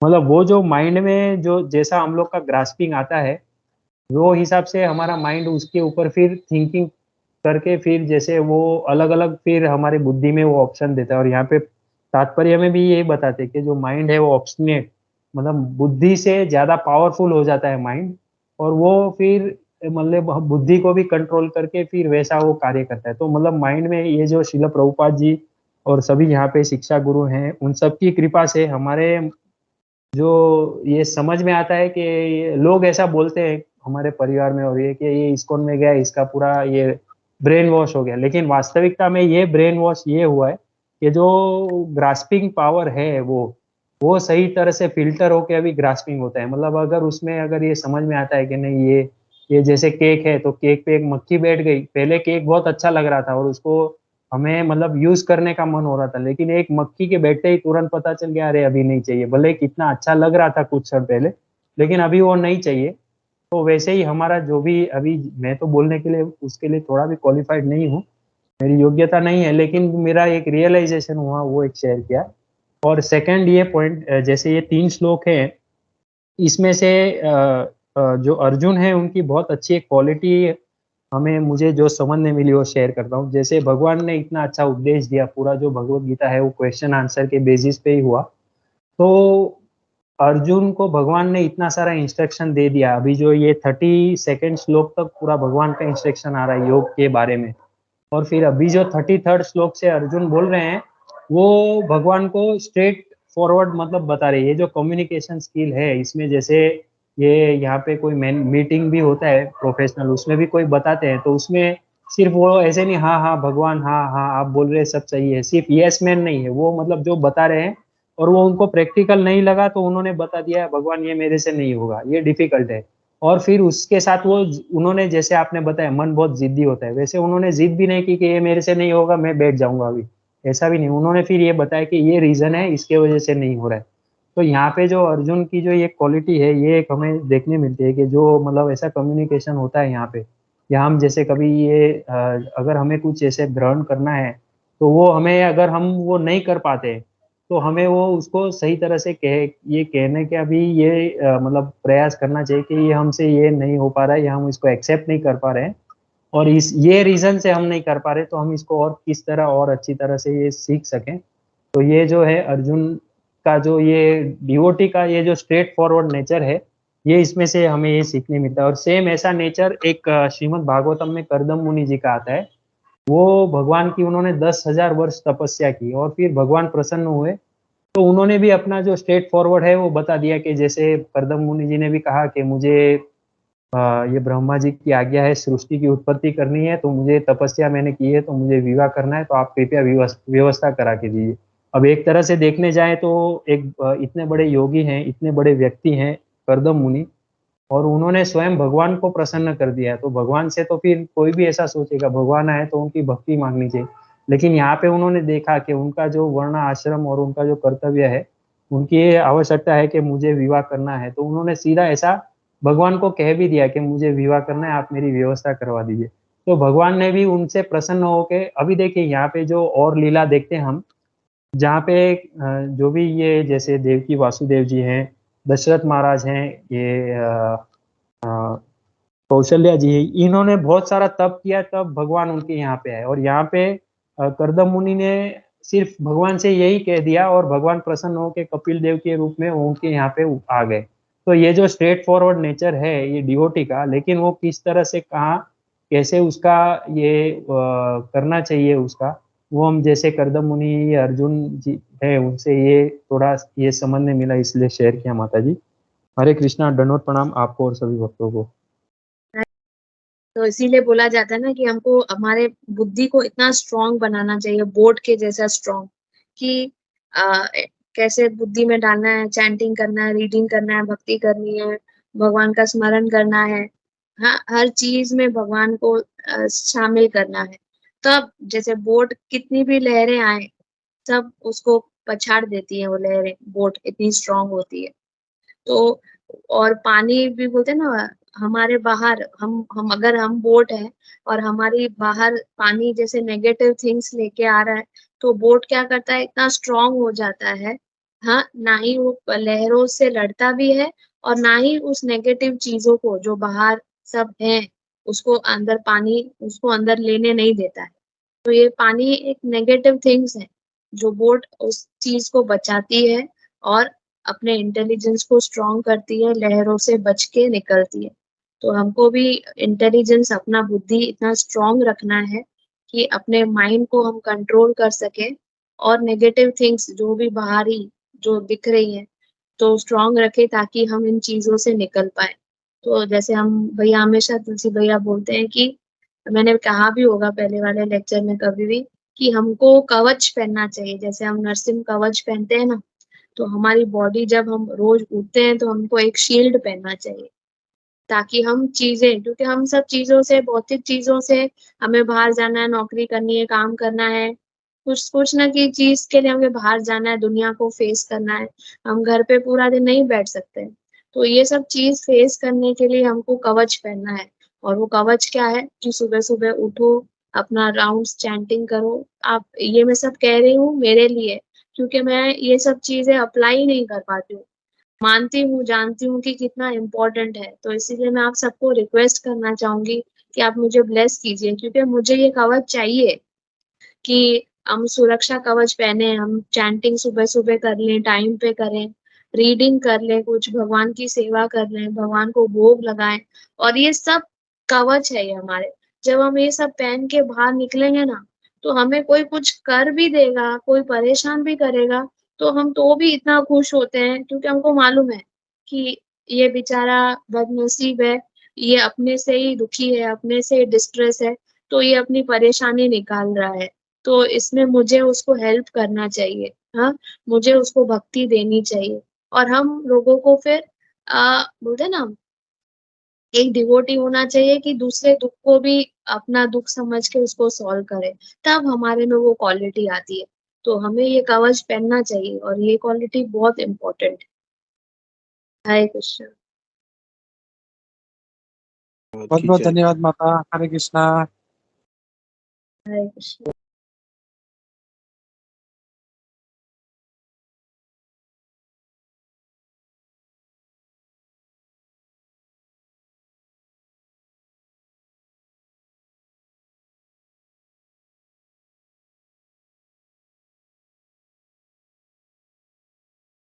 मतलब वो जो माइंड में जो जैसा हम लोग का ग्रास्पिंग आता है, वो हिसाब से हमारा माइंड उसके ऊपर फिर थिंकिंग करके फिर जैसे वो अलग अलग फिर हमारी बुद्धि में वो ऑप्शन देता है। और यहाँ पे तात्पर्य में भी यही बताते हैं कि जो माइंड है वो ऑब्स्टिनेट, मतलब बुद्धि से ज्यादा पावरफुल हो जाता है माइंड, और वो फिर मतलब बुद्धि को भी कंट्रोल करके फिर वैसा वो कार्य करता है। तो मतलब माइंड में ये जो शिल प्रभुपाद जी और सभी यहाँ पे शिक्षा गुरु हैं, उन सब की कृपा से हमारे जो ये समझ में आता है कि लोग ऐसा बोलते हैं हमारे परिवार में, और ये कि ये इस्कॉन में गया इसका पूरा ये ब्रेन वॉश हो गया, लेकिन वास्तविकता में ये ब्रेन वॉश ये हुआ है कि जो ग्रास्पिंग पावर है वो सही तरह से फिल्टर होके अभी ग्रास्पिंग होता है। मतलब अगर उसमें अगर ये समझ में आता है कि नहीं ये जैसे केक है, तो केक पे एक मक्खी बैठ गई, पहले केक बहुत अच्छा लग रहा था और उसको हमें मतलब यूज करने का मन हो रहा था, लेकिन एक मक्खी के बैठते ही तुरंत पता चल गया अरे अभी नहीं चाहिए, भले कितना अच्छा लग रहा था कुछ समय पहले, लेकिन अभी वो नहीं चाहिए। तो वैसे ही हमारा जो भी अभी, मैं तो बोलने के लिए उसके लिए थोड़ा भी क्वालिफाइड नहीं हूँ, मेरी योग्यता नहीं है, लेकिन मेरा एक रियलाइजेशन हुआ वो एक शेयर किया। और सेकंड ये पॉइंट, जैसे ये 3 श्लोक हैं, इसमें से जो अर्जुन है उनकी बहुत अच्छी एक क्वालिटी हमें मुझे जो समझ में मिली वो शेयर करता हूँ। जैसे भगवान ने इतना अच्छा उपदेश दिया, पूरा जो भगवत गीता है वो क्वेश्चन आंसर के बेसिस पे ही हुआ, तो अर्जुन को भगवान ने इतना सारा इंस्ट्रक्शन दे दिया। अभी जो ये 32 श्लोक तक पूरा भगवान का इंस्ट्रक्शन आ रहा है योग के बारे में, और फिर अभी जो 33 श्लोक से अर्जुन बोल रहे हैं वो भगवान को स्ट्रेट फॉरवर्ड मतलब बता रहे हैं। ये जो कम्युनिकेशन स्किल है इसमें, जैसे ये यहाँ पे कोई मीटिंग भी होता है प्रोफेशनल, उसमें भी कोई बताते हैं तो उसमें सिर्फ वो ऐसे नहीं हाँ हाँ भगवान हाँ हाँ आप बोल रहे हैं सब सही है, सिर्फ यस मैन नहीं है वो, मतलब जो बता रहे हैं और वो उनको प्रैक्टिकल नहीं लगा तो उन्होंने बता दिया भगवान ये मेरे से नहीं होगा, ये डिफिकल्ट है। और फिर उसके साथ वो उन्होंने, जैसे आपने बताया मन बहुत जिद्दी होता है, वैसे उन्होंने जिद भी नहीं की कि ये मेरे से नहीं होगा मैं बैठ जाऊंगा अभी, ऐसा भी नहीं। उन्होंने फिर ये बताया कि ये रीजन है इसके वजह से नहीं हो रहा है। तो यहाँ पे जो अर्जुन की जो ये क्वालिटी है ये एक हमें देखने मिलती है कि जो मतलब ऐसा कम्युनिकेशन होता है यहाँ पे, या हम जैसे कभी ये अगर हमें कुछ ऐसे ग्रहण करना है तो वो हमें अगर हम वो नहीं कर पाते तो हमें वो उसको सही तरह से ये कहने के अभी ये मतलब प्रयास करना चाहिए कि ये हमसे ये नहीं हो पा रहा है या हम इसको एक्सेप्ट नहीं कर पा रहे हैं, और इस ये रीजन से हम नहीं कर पा रहे तो हम इसको और किस तरह और अच्छी तरह से ये सीख सकें। तो ये जो है अर्जुन का जो ये डिवोटी का ये जो स्ट्रेट फॉरवर्ड नेचर है, ये इसमें से हमें ये सीखने मिलता है। और सेम ऐसा नेचर एक श्रीमद् भागवतम में करदम मुनि जी का आता है। वो भगवान की उन्होंने 10,000 वर्ष तपस्या की और फिर भगवान प्रसन्न हुए, तो उन्होंने भी अपना जो स्ट्रेट फॉरवर्ड है वो बता दिया कि जैसे करदम मुनि जी ने भी कहा कि मुझे ये ब्रह्मा जी की आज्ञा है सृष्टि की उत्पत्ति करनी है, तो मुझे तपस्या मैंने की है तो मुझे विवाह करना है, तो आप कृपया व्यवस्था करा के दीजिए। अब एक तरह से देखने जाए तो इतने बड़े योगी हैं, इतने बड़े व्यक्ति हैं कर्दम मुनि, और उन्होंने स्वयं भगवान को प्रसन्न कर दिया है। तो भगवान से तो फिर कोई भी ऐसा सोचेगा भगवान आए तो उनकी भक्ति मांगनी चाहिए, लेकिन यहाँ पे उन्होंने देखा कि उनका जो वर्ण आश्रम और उनका जो कर्तव्य है, उनकी ये आवश्यकता है कि मुझे विवाह करना है, तो उन्होंने सीधा ऐसा भगवान को कह भी दिया कि मुझे विवाह करना है, आप मेरी व्यवस्था करवा दीजिए। तो भगवान ने भी उनसे प्रसन्न होके, अभी देखिए यहाँ पे जो और लीला देखते हैं हम, जहाँ पे जो भी ये जैसे देवकी वासुदेव जी हैं, दशरथ महाराज हैं, ये कौशल्या जी है, इन्होंने बहुत सारा तप किया, तब भगवान उनके यहाँ पे आए। और यहाँ पे कर्दम मुनि ने सिर्फ भगवान से यही कह दिया और भगवान प्रसन्न होकर कपिल देव के रूप में उनके यहाँ पे आ गए। तो ये जो स्ट्रेट फॉरवर्ड नेचर है ये डिवोटी का, लेकिन वो किस तरह से कहाँ कैसे उसका ये करना चाहिए उसका, वो हम जैसे कर्दम मुनि अर्जुन जी है उनसे ये थोड़ा ये समझने मिला, इसलिए शेयर किया माता जी। हरे कृष्णा, दंडवत प्रणाम आपको और सभी भक्तों को। तो इसीलिए बोला जाता है ना कि हमको हमारे बुद्धि को इतना स्ट्रांग बनाना चाहिए, बोट के जैसा स्ट्रांग, कि कैसे बुद्धि में डालना है, चैंटिंग करना है, रीडिंग करना है, भक्ति करनी है, भगवान का स्मरण करना है, हाँ, हर चीज में भगवान को शामिल करना है। तब जैसे बोट कितनी भी लहरें आए सब उसको पछाड़ देती है, वो लहरें, बोट इतनी स्ट्रांग होती है। तो और पानी भी बोलते हैं ना, हमारे बाहर हम अगर हम बोट है और हमारी बाहर पानी जैसे नेगेटिव थिंग्स लेके आ रहा है, तो बोट क्या करता है, इतना स्ट्रांग हो जाता है, हाँ, ना ही वो लहरों से लड़ता भी है और ना ही उस नेगेटिव चीजों को जो बाहर सब है उसको अंदर पानी उसको अंदर लेने नहीं देता है। तो ये पानी एक नेगेटिव थिंग्स है, जो बोट उस चीज को बचाती है और अपने इंटेलिजेंस को स्ट्रॉन्ग करती है, लहरों से बच के निकलती है। तो हमको भी इंटेलिजेंस, अपना बुद्धि इतना स्ट्रॉन्ग रखना है कि अपने माइंड को हम कंट्रोल कर सके और नेगेटिव थिंग्स जो भी बाहरी जो दिख रही है तो स्ट्रॉन्ग रखे, ताकि हम इन चीजों से निकल पाए। तो जैसे हम भैया हमेशा तुलसी भैया बोलते हैं कि, मैंने कहा भी होगा पहले वाले लेक्चर में कभी भी, कि हमको कवच पहनना चाहिए, जैसे हम नरसिंह कवच पहनते हैं ना, तो हमारी बॉडी जब हम रोज उठते हैं तो हमको एक शील्ड पहनना चाहिए, ताकि हम चीजें, क्योंकि हम सब चीजों से, भौतिक चीजों से, हमें बाहर जाना है, नौकरी करनी है, काम करना है, कुछ ना की चीज के लिए हमें बाहर जाना है, दुनिया को फेस करना है, हम घर पे पूरा दिन नहीं बैठ सकते। तो ये सब चीज फेस करने के लिए हमको कवच पहनना है। और वो कवच क्या है कि सुबह सुबह उठो, अपना राउंड्स चैंटिंग करो। आप, ये मैं सब कह रही हूँ मेरे लिए, क्योंकि मैं ये सब चीजें अप्लाई नहीं कर पाती हूँ, मानती हूँ, जानती हूँ कि कितना इम्पोर्टेंट है। तो इसीलिए मैं आप सबको रिक्वेस्ट करना चाहूंगी कि आप मुझे ब्लेस कीजिए, क्योंकि मुझे ये कवच चाहिए कि हम सुरक्षा कवच पहने, हम चैंटिंग सुबह सुबह कर लें, टाइम पे करें, रीडिंग कर लें, कुछ भगवान की सेवा कर लें, भगवान को भोग लगाएं। और ये सब कवच है ये हमारे। जब हम ये सब पहन के बाहर निकलेंगे ना, तो हमें कोई कुछ कर भी देगा, कोई परेशान भी करेगा, तो हम तो भी इतना खुश होते हैं, क्योंकि हमको मालूम है कि ये बेचारा बदनसीब है, ये अपने से ही दुखी है, अपने से डिस्ट्रेस है, तो ये अपनी परेशानी निकाल रहा है, तो इसमें मुझे उसको हेल्प करना चाहिए, हाँ, मुझे उसको भक्ति देनी चाहिए। और हम लोगों को फिर बोलते ना, एक डिवोटी होना चाहिए कि दूसरे दुख को भी अपना दुख समझ के उसको सॉल्व करे, तब हमारे में वो क्वालिटी आती है। तो हमें ये कवच पहनना चाहिए और ये क्वालिटी बहुत इम्पोर्टेंट है। हरे कृष्ण। बहुत बहुत बहुत खींचा है। धन्यवाद माता। हरे कृष्णा। हरे कृष्ण।